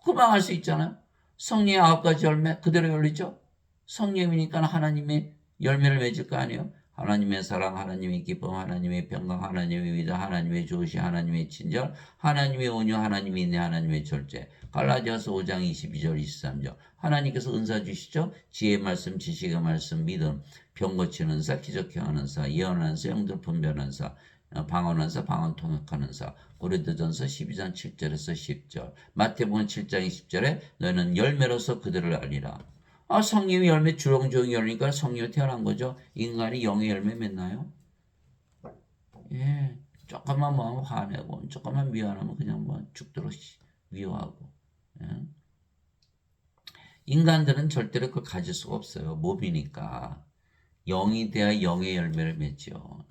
금방 알 수 있잖아요. 성령의 9가지 열매 그대로 열리죠? 성령이니까 하나님의 열매를 맺을 거 아니에요? 하나님의 사랑, 하나님의 기쁨, 하나님의 평강, 하나님의 위대, 하나님의 조시, 하나님의 친절, 하나님의 온유, 하나님의 인내, 하나님의 절제. 갈라디아서 5장 22절 23절. 하나님께서 은사 주시죠? 지혜의 말씀, 지식의 말씀, 믿음, 병 고치는 사, 기적 행하는 사, 예언하는 사, 영들 분별하는 사, 방언하는 사, 방언 통역하는 사. 고린도전서 12장 7절에서 10절. 마태복음 7장 20절에 너희는 열매로서 그들을 알리라. 성령의 열매 주렁주렁 열리니까 성령이 태어난 거죠. 인간이 영의 열매 맺나요? 예, 조금만 뭐 화내고 조금만 미안하면 그냥 뭐 죽도록 미워하고. 예. 인간들은 절대로 그걸 가질 수가 없어요. 몸이니까. 영이 돼야 영의 열매를 맺죠.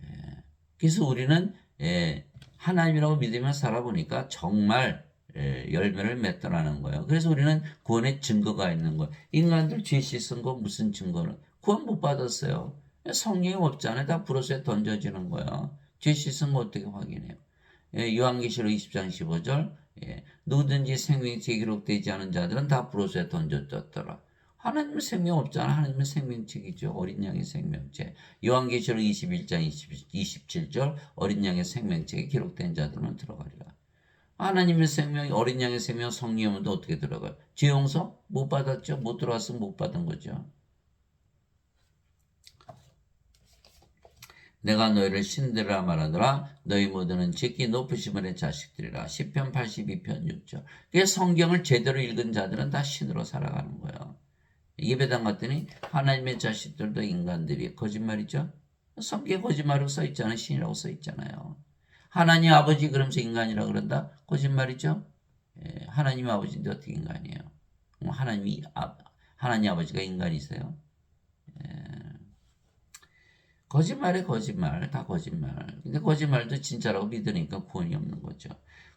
예. 그래서 우리는 하나님이라고 믿으며 살아보니까 정말 열매를 맺더라는 거예요. 그래서 우리는 구원의 증거가 있는 거예요. 인간들 죄 씻은 거 무슨 증거는? 구원 못 받았어요. 성령이 없잖아요. 다 브로스에 던져지는 거야. 죄 씻은 거 어떻게 확인해요? 요한계시록 20장 15절 누구든지 생명책이 기록되지 않은 자들은 다 브로스에 던져졌더라. 하나님은 생명 없잖아. 하나님은 생명책이죠. 어린 양의 생명책. 요한계시록 21장 27절 어린 양의 생명책에 기록된 자들은 들어가리라. 하나님의 생명이 어린 양의 생명 성령은 어떻게 들어가요? 죄 용서 못 받았죠. 못 들어왔으면 못 받은 거죠. 내가 너희를 신들이라 말하더라. 너희 모두는 지키 높으심의 자식들이라. 시편 82편 6절. 그게 성경을 제대로 읽은 자들은 다 신으로 살아가는 거예요. 예배당 갔더니 하나님의 자식들도 인간들이 거짓말이죠. 성경에 거짓말이라고 써있잖아요. 신이라고 써있잖아요. 하나님 아버지 그러면서 인간이라 그런다? 거짓말이죠. 하나님 아버지인데 어떻게 인간이에요? 하나님 아버지가 인간이세요? 거짓말에 거짓말, 다 거짓말. 근데 거짓말도 진짜라고 믿으니까 구원이 없는 거죠.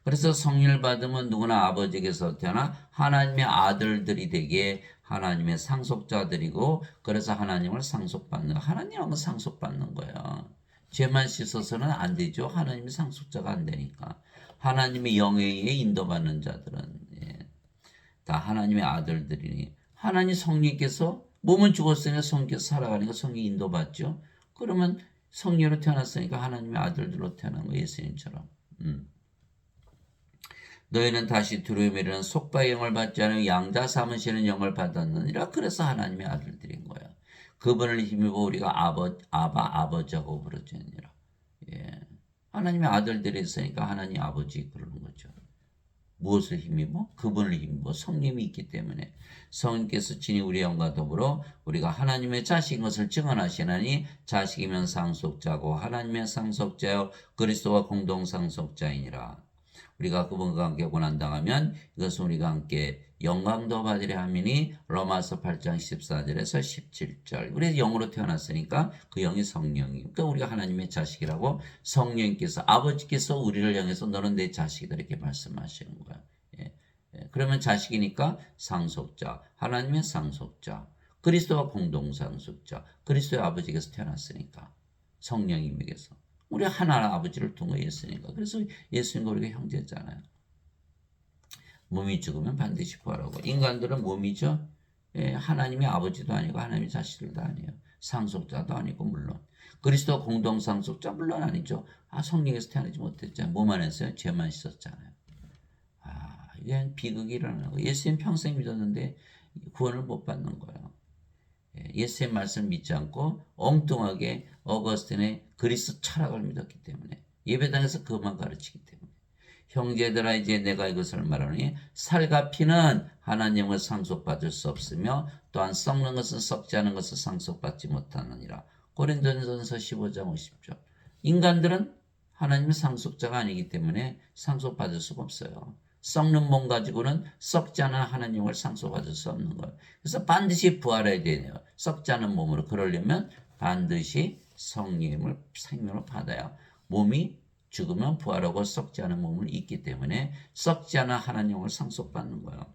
그래서 성령을 받으면 누구나 아버지에게서 태어나 하나님의 아들들이 되게 하나님의 상속자들이고 그래서 하나님을 상속받는 하나님하고 상속받는 거예요. 죄만 씻어서는 안 되죠. 하나님의 상속자가 안 되니까. 하나님의 영에 의해 인도받는 자들은 다 하나님의 아들들이니 하나님 성령께서 몸은 죽었으니까 성령께서 살아가니까 성령이 인도받죠. 그러면 성령으로 태어났으니까 하나님의 아들들로 태어난 거예요. 예수님처럼. 너희는 다시 두려움에 이르는 속바의 영을 받지 않으며 양자 삼으시는 영을 받았느니라. 그래서 하나님의 아들들인 거야. 그분을 힘입어 우리가 아버지하고 부르짖느니라. 하나님의 아들들이 있으니까 하나님 아버지 그러는 거죠. 무엇을 힘입어? 그분을 힘입어 성령이 있기 때문에 성령께서 친히 우리 영과 더불어 우리가 하나님의 자식인 것을 증언하시나니 자식이면 상속자고 하나님의 상속자여 그리스도와 공동 상속자이니라. 우리가 그분과 함께 고난당하면 이것은 우리가 함께 영광도 받으려 함이니 로마서 8장 14절에서 17절. 우리 영으로 태어났으니까 그 영이 성령이. 그러니까 우리가 하나님의 자식이라고 성령께서 아버지께서 우리를 향해서 너는 내 자식이다 이렇게 말씀하시는 거야. 그러면 자식이니까 상속자, 하나님의 상속자, 그리스도와 공동 상속자, 그리스도의 아버지께서 태어났으니까 성령님에게서. 우리 하나 아버지를 통해 예수님과. 그래서 예수님과 우리가 형제잖아요. 몸이 죽으면 반드시 부활하고. 인간들은 몸이죠. 하나님의 아버지도 아니고 하나님의 자식들도 아니에요. 상속자도 아니고 물론. 그리스도 공동 상속자 물론 아니죠. 성령에서 태어나지 못했잖아요. 뭐만 했어요? 죄만 씻었잖아요. 이게 비극이 일어나는 거예요. 예수님 평생 믿었는데 구원을 못 받는 거예요. 예수의 말씀을 믿지 않고 엉뚱하게 어거스틴의 그리스 철학을 믿었기 때문에 예배당에서 그것만 가르치기 때문에 형제들아 이제 내가 이것을 말하니 살과 피는 하나님을 상속받을 수 없으며 또한 썩는 것은 썩지 않은 것을 상속받지 못하느니라. 고린도전서 15장 50절. 인간들은 하나님의 상속자가 아니기 때문에 상속받을 수가 없어요. 썩는 몸 가지고는 썩지 않은 하나님을 상속받을 수 없는 거예요. 그래서 반드시 부활해야 되네요. 썩지 않은 몸으로. 그러려면 반드시 성령을 생명을 받아야 몸이 죽으면 부활하고 썩지 않은 몸을 입기 때문에 썩지 않은 하나님을 상속받는 거예요.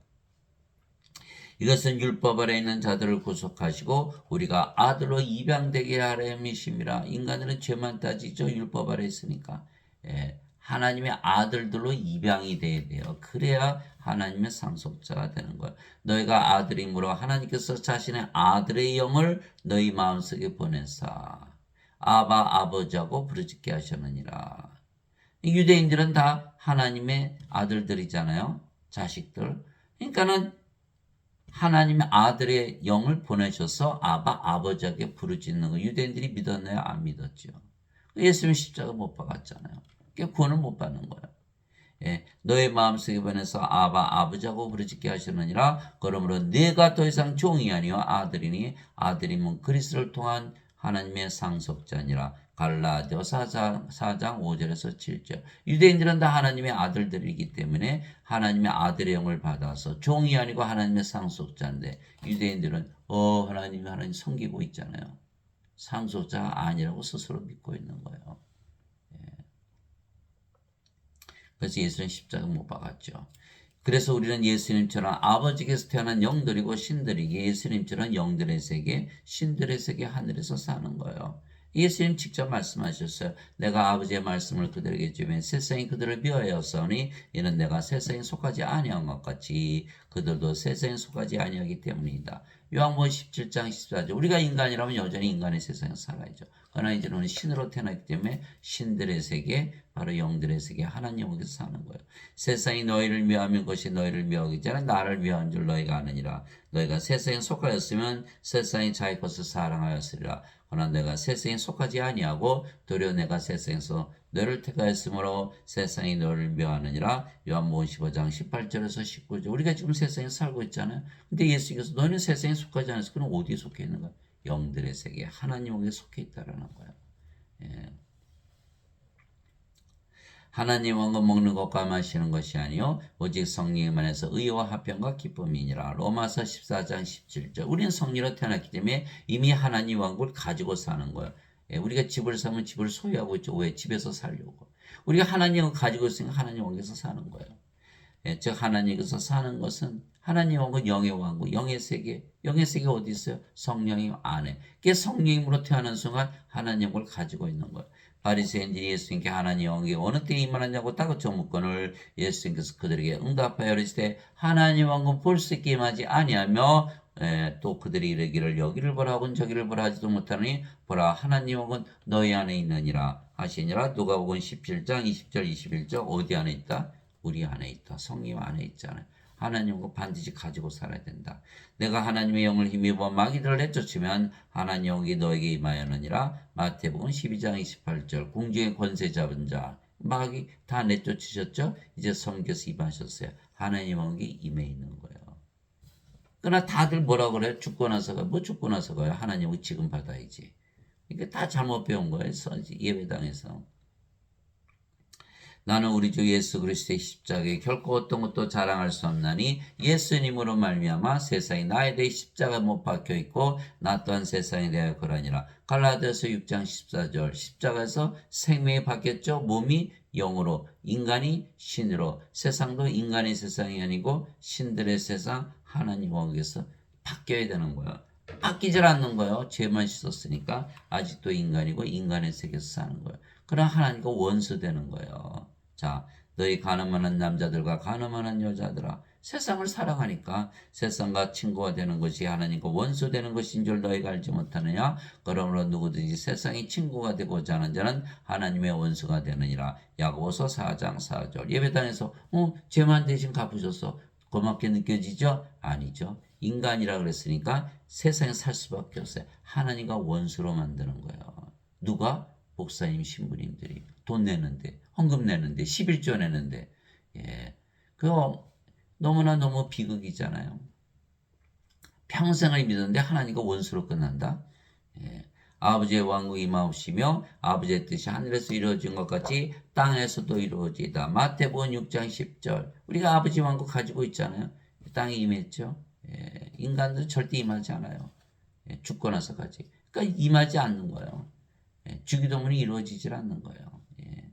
이것은 율법 아래 있는 자들을 구속하시고 우리가 아들로 입양되게 하려 함이심이라. 인간들은 죄만 따지죠. 율법 아래 있으니까. 하나님의 아들들로 입양이 돼야 돼요. 그래야 하나님의 상속자가 되는 거예요. 너희가 아들이므로 하나님께서 자신의 아들의 영을 너희 마음속에 보내사 아바 아버지하고 부르짖게 하셨느니라. 유대인들은 다 하나님의 아들들이잖아요. 자식들. 그러니까는 하나님의 아들의 영을 보내셔서 아바 아버지에게 부르짖는 거 유대인들이 믿었나요? 안 믿었죠. 예수님 십자가 못 박았잖아요. 그러니까 구원을 못 받는 거예요. 예, 너의 마음속에 보내서 아바 아버지하고 부르짖게 하시느니라. 그러므로 내가 더 이상 종이 아니요 아들이니 아들이면 그리스도를 통한 하나님의 상속자니라. 갈라디아 4장 5절에서 7절. 유대인들은 다 하나님의 아들들이기 때문에 하나님의 아들의 영을 받아서 종이 아니고 하나님의 상속자인데 유대인들은 하나님 섬기고 있잖아요. 상속자가 아니라고 스스로 믿고 있는 거예요. 그래서 예수는 십자가 못 박았죠. 그래서 우리는 예수님처럼 아버지께서 태어난 영들이고 신들이기 예수님처럼 영들의 세계, 신들의 세계 하늘에서 사는 거예요. 예수님 직접 말씀하셨어요. 내가 아버지의 말씀을 그들에게 주면 세상이 그들을 미워하였으니 이는 내가 세상에 속하지 아니한 것 같이 그들도 세상에 속하지 아니하기 때문이다. 요한복음 17장 14절. 우리가 인간이라면 여전히 인간의 세상에 살아야죠. 그러나 이제는 우리는 신으로 태어났기 때문에 신들의 세계, 바로 영들의 세계, 하나님에게서 사는 거예요. 세상이 너희를 미워하면 그것이 너희를 미워하기 전에 나를 미워한 줄 너희가 아느니라. 너희가 세상에 속하였으면 세상이 자기 것을 사랑하였으리라. 그러나 내가 세상에 속하지 아니하고 도리어 내가 세상에서 너를 택하였으므로 세상이 너를 미워하느니라. 요한복음 15장 18절에서 19절. 우리가 지금 세상에 살고 있잖아요. 근데 예수께서 너는 세상에 속하지 않아서 그럼 어디에 속해 있는 거야? 영들의 세계, 하나님에게 속해 있다라는 거예요. 예. 하나님 왕국 먹는 것과 마시는 것이 아니요 오직 성령에만 해서 의와 화평과 기쁨이니라. 로마서 14장 17절. 우리는 성령으로 태어났기 때문에 이미 하나님 왕국을 가지고 사는 거예요. 예, 우리가 집을 사면 집을 소유하고 있죠. 왜? 집에서 살려고. 우리가 하나님을 가지고 있으니까 하나님 왕국에서 사는 거예요. 예, 즉 하나님께서 사는 것은 하나님 왕국 영의 왕국, 영의 세계. 영의 세계 어디 있어요? 성령님 안에. 그게 성령님으로 태어난 순간 하나님 왕국을 가지고 있는 거예요. 바리새인들이 예수님께 하나님 왕국이 어느 때에 임하느냐고 다그쳐 묻거늘 예수님께서 그들에게 응답하여 이르시되 하나님 왕국 볼 수 있게 임하지 아니하며 또 그들이 이르기를 여기를 보라 하고는 저기를 보라 하지도 못하니 보라 하나님 왕국은 너희 안에 있느니라 하시니라. 누가복음 17장 20절 21절. 어디 안에 있다? 우리 안에 있다. 성령 안에 있잖아요. 하나님과 반드시 가지고 살아야 된다. 내가 하나님의 영을 힘입어 마귀들을 내쫓으면 하나님 영이 너에게 임하였느니라. 마태복음 12장 28절. 궁중의 권세 잡은 자 마귀 다 내쫓으셨죠? 이제 성경에서 임하셨어요. 하나님 영이 임해 있는 거예요. 그러나 다들 뭐라 그래요? 죽고 나서가 뭐 죽고 나서가요? 하나님 영이 지금 받아야지. 이게 다 잘못 배운 거예요. 예배당에서. 나는 우리 주 예수 그리스도의 십자가에 결코 어떤 것도 자랑할 수 없나니 예수님으로 말미암아 세상이 나에 대해 십자가 못 박혀 있고 나 또한 세상에 대하여 그러니라. 갈라디아서 6장 14절. 십자가에서 생명이 바뀌었죠. 몸이 영으로, 인간이 신으로. 세상도 인간의 세상이 아니고 신들의 세상, 하나님 왕국에서 바뀌어야 되는 거예요. 바뀌질 않는 거예요. 죄만 씻었으니까 아직도 인간이고 인간의 세계에서 사는 거예요. 그럼 하나님과 원수되는 거예요. 자, 너희 가늠하는 남자들과 가늠하는 여자들아, 세상을 사랑하니까 세상과 친구가 되는 것이 하나님과 원수되는 것인 줄 너희가 알지 못하느냐? 그러므로 누구든지 세상이 친구가 되고자 하는 자는 하나님의 원수가 되느니라. 야고보서 4장 4절. 예배당에서 죄만 대신 갚으셔서 고맙게 느껴지죠? 아니죠. 인간이라 그랬으니까 세상에 살 수밖에 없어요. 하나님과 원수로 만드는 거예요. 누가? 목사님, 신부님들이 돈 내는데, 헌금 내는데, 11조 내는데, 예, 그거 너무나 너무 비극이잖아요. 평생을 믿었는데 하나님과 원수로 끝난다. 예, 아버지의 왕국이 임하옵시며 아버지의 뜻이 하늘에서 이루어진 것 같이 땅에서도 이루어지다. 마태복음 6장 10절. 우리가 아버지 왕국 가지고 있잖아요. 땅에 임했죠. 예, 인간들은 절대 임하지 않아요. 예, 죽고 나서까지. 그러니까 임하지 않는 거예요. 예, 주기도문이 이루어지질 않는 거예요. 예.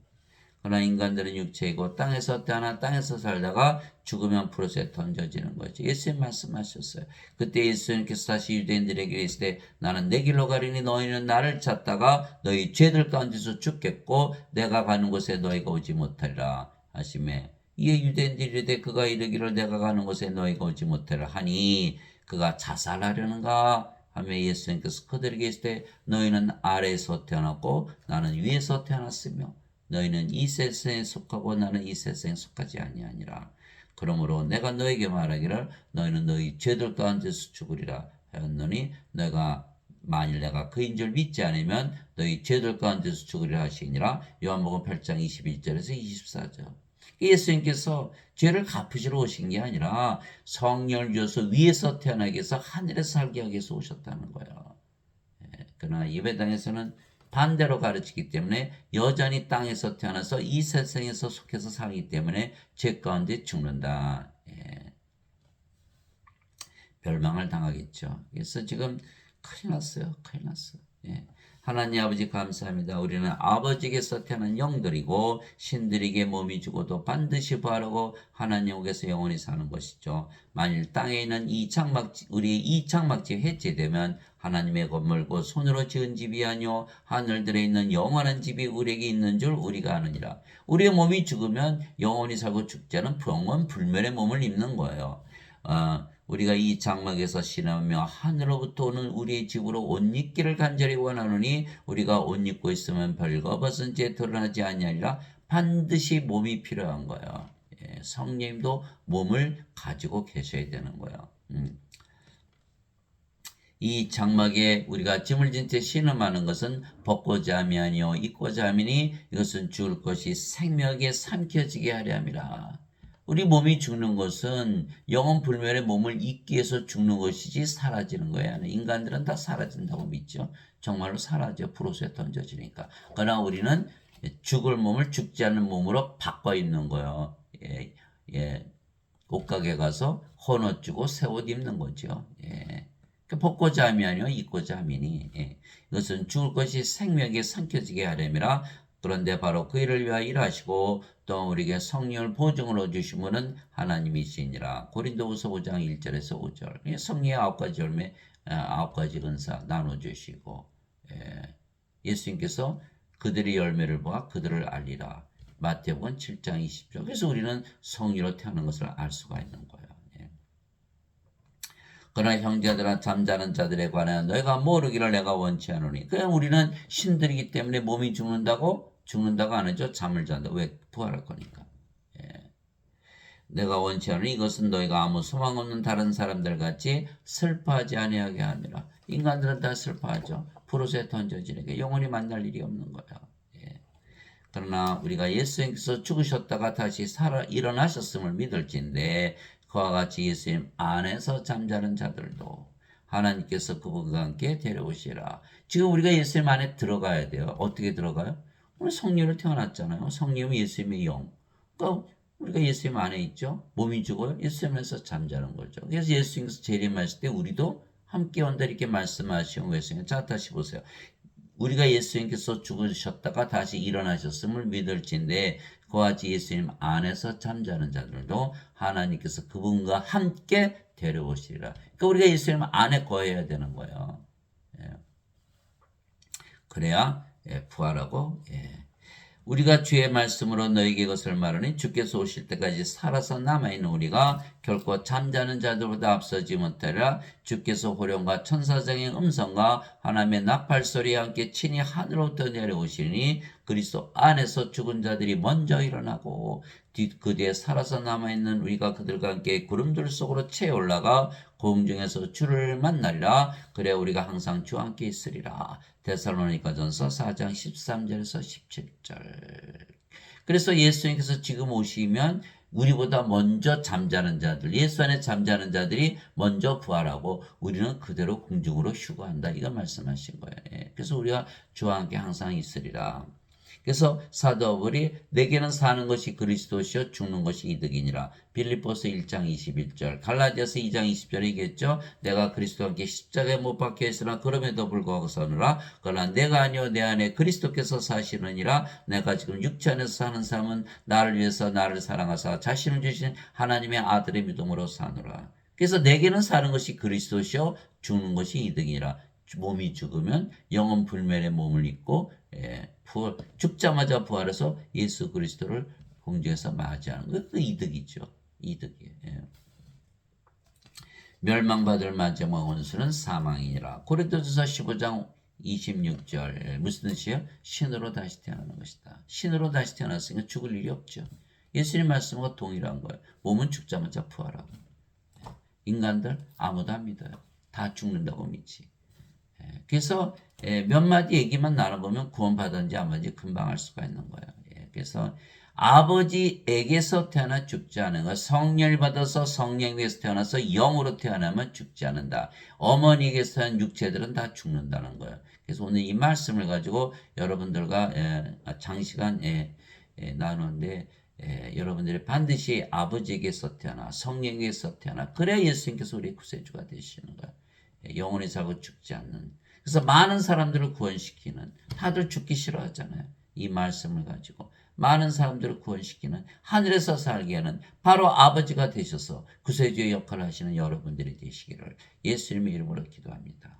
그러나 인간들은 육체이고 땅에서 태어나 땅에서 살다가 죽으면 푸르스에 던져지는 거죠. 예수님 말씀하셨어요. 그때 예수님께서 다시 유대인들에게 이르시되 나는 내 길로 가리니 너희는 나를 찾다가 너희 죄들 가운데서 죽겠고 내가 가는 곳에 너희가 오지 못하리라 하시매 이에 유대인들이 이르되 그가 이르기를 내가 가는 곳에 너희가 오지 못하리라 하니 그가 자살하려는가 하며 예수님께서 그들에게 이르시되 너희는 아래에서 태어났고 나는 위에서 태어났으며 너희는 이 세상에 속하고 나는 이 세상에 속하지 아니하니라. 그러므로 내가 너에게 말하기를 너희는 너희 죄들 가운데서 죽으리라 하였노니 너희가 만일 내가 그인 줄 믿지 않으면 너희 죄들 가운데서 죽으리라 하시니라. 요한복음 8장 21절에서 24절. 예수님께서 죄를 갚으시러 오신 게 아니라 성령을 주셔서 위에서 태어나게 해서 하늘에서 살게 하기 위해서 오셨다는 거예요. 그러나 예배당에서는 반대로 가르치기 때문에 여전히 땅에서 태어나서 이 세상에서 속해서 살기 때문에 죄 가운데 죽는다. 멸망을 당하겠죠. 그래서 지금 큰일 났어요. 큰일 났어요. 하나님 아버지 감사합니다. 우리는 아버지께서 태어난 영들이고 신들에게 몸이 죽어도 반드시 부활하고 하나님께서 영원히 사는 것이죠. 만일 땅에 있는 이 장막집, 우리의 이 장막집이 해체되면 하나님의 건물 곧 손으로 지은 집이 아니요 하늘들에 있는 영원한 집이 우리에게 있는 줄 우리가 아느니라. 우리의 몸이 죽으면 영원히 살고 죽지 않은 영원 불멸의 몸을 입는 거예요. 우리가 이 장막에서 신하며 하늘로부터 오는 우리의 집으로 옷 입기를 간절히 원하노니 우리가 옷 입고 있으면 벌거벗은 채 드러나지 아니하리라. 반드시 몸이 필요한 거예요. 성령님도 몸을 가지고 계셔야 되는 거예요. 이 장막에 우리가 짐을 진 채 신음하는 것은 벗고자 함이 아니요 입고자 함이니 이것은 죽을 것이 생명에 삼켜지게 하려 함이라. 우리 몸이 죽는 것은 영원 불멸의 몸을 잊기 위해서 죽는 것이지 사라지는 거야. 인간들은 다 사라진다고 믿죠. 정말로 사라져. 불옷에 던져지니까. 그러나 우리는 죽을 몸을 죽지 않는 몸으로 바꿔 입는 거예요. 옷가게 가서 헌옷 주고 새 옷 입는 거죠. 벗고자 함이 아니요 입고자 함이니 이것은 죽을 것이 생명에 삼켜지게 하려니라. 그런데 바로 그 일을 위하여 일하시고 또 우리에게 성령을 보증으로 주신 분은 하나님이시니라. 고린도후서 5장 1절에서 5절. 성령의 9가지 열매, 9가지 은사 나눠주시고 예수님께서 그들의 열매를 보아 그들을 알리라. 마태복음 7장 20절. 그래서 우리는 성령으로 태어난 것을 알 수가 있는 거예요. 그러나 형제들아 잠자는 자들에 관하여 너희가 모르기를 내가 원치 않으니. 그냥 우리는 신들이기 때문에 몸이 죽는다고 안 하죠. 잠을 잔다. 왜? 부활할 거니까. 내가 원치 않으니 이것은 너희가 아무 소망 없는 다른 사람들 같이 슬퍼하지 아니하게 함이라. 인간들은 다 슬퍼하죠. 불옷에 던져지니까 영원히 만날 일이 없는 거예요. 그러나 우리가 예수님께서 죽으셨다가 다시 일어나셨음을 믿을진데 그와 같이 예수님 안에서 잠자는 자들도 하나님께서 그분과 함께 데려오시라. 지금 우리가 예수님 안에 들어가야 돼요. 어떻게 들어가요? 우리 성령으로 태어났잖아요. 성령은 예수님의 영. 그러니까 우리가 예수님 안에 있죠. 몸이 죽어요. 예수님 안에서 잠자는 거죠. 그래서 예수님께서 재림하실 때 우리도 함께 온다 이렇게 말씀하시면 예수님. 자 다시 보세요. 우리가 예수님께서 죽으셨다가 다시 일어나셨음을 믿을진데 그와 같이 예수님 안에서 잠자는 자들도 하나님께서 그분과 함께 데려오시리라. 그러니까 우리가 예수님 안에 거해야 되는 거예요. 그래야 부활하고 우리가 주의 말씀으로 너에게 이것을 말하니 주께서 오실 때까지 살아서 남아있는 우리가 결코 잠자는 자들보다 앞서지 못하리라. 주께서 호령과 천사장의 음성과 하나님의 나팔소리와 함께 친히 하늘로부터 내려오시니 그리스도 안에서 죽은 자들이 먼저 일어나고 그 뒤에 살아서 남아있는 우리가 그들과 함께 구름들 속으로 채 올라가 공중에서 주를 만나리라. 그래 우리가 항상 주와 함께 있으리라. 데살로니가전서 4장 13절에서 17절. 그래서 예수님께서 지금 오시면 우리보다 먼저 잠자는 자들, 예수 안에 잠자는 자들이 먼저 부활하고 우리는 그대로 공중으로 휴거한다. 이거 말씀하신 거예요. 그래서 우리가 주와 함께 항상 있으리라. 그래서 사도 바울이 내게는 사는 것이 그리스도시요 죽는 것이 이득이니라. 빌립보서 1장 21절, 갈라디아서 2장 20절에 얘기했죠. 내가 그리스도와 함께 십자가에 못 박혀 있으나 그럼에도 불구하고 서느라 그러나 내가 아니요 내 안에 그리스도께서 사시느니라. 내가 지금 육체 안에서 사는 삶은 나를 위해서 나를 사랑하사 자신을 주신 하나님의 아들의 믿음으로 사노라. 그래서 내게는 사는 것이 그리스도시요 죽는 것이 이득이라. 몸이 죽으면 영원 불멸의 몸을 입고 죽자마자 부활해서 예수 그리스도를 공중에서 맞이하는 것, 그 이득이죠. 이득이에요. 멸망받을 마지막 원수는 사망이니라. 고린도전서 15장 26절 무슨 뜻이에요? 신으로 다시 태어나는 것이다. 신으로 다시 태어났으니까 죽을 일이 없죠. 예수님 말씀과 동일한 거예요. 몸은 죽자마자 부활하고. 인간들 아무도 안 믿어요. 다 죽는다고 믿지. 그래서 몇 마디 얘기만 나눠보면 구원받았는지 안 받았는지 금방 알 수가 있는 거예요. 그래서 아버지에게서 태어나 죽지 않은 것, 성령을 받아서 성령에게서 태어나서 영으로 태어나면 죽지 않는다. 어머니에게서 태어난 육체들은 다 죽는다는 거예요. 그래서 오늘 이 말씀을 가지고 여러분들과 장시간 나누는데 여러분들이 반드시 아버지에게서 태어나 성령에게서 태어나 그래야 예수님께서 우리의 구세주가 되시는 거예요. 영원히 살고 죽지 않는. 그래서 많은 사람들을 구원시키는, 다들 죽기 싫어하잖아요. 이 말씀을 가지고 많은 사람들을 구원시키는, 하늘에서 살게 하는 바로 아버지가 되셔서 구세주의 역할을 하시는 여러분들이 되시기를 예수님의 이름으로 기도합니다.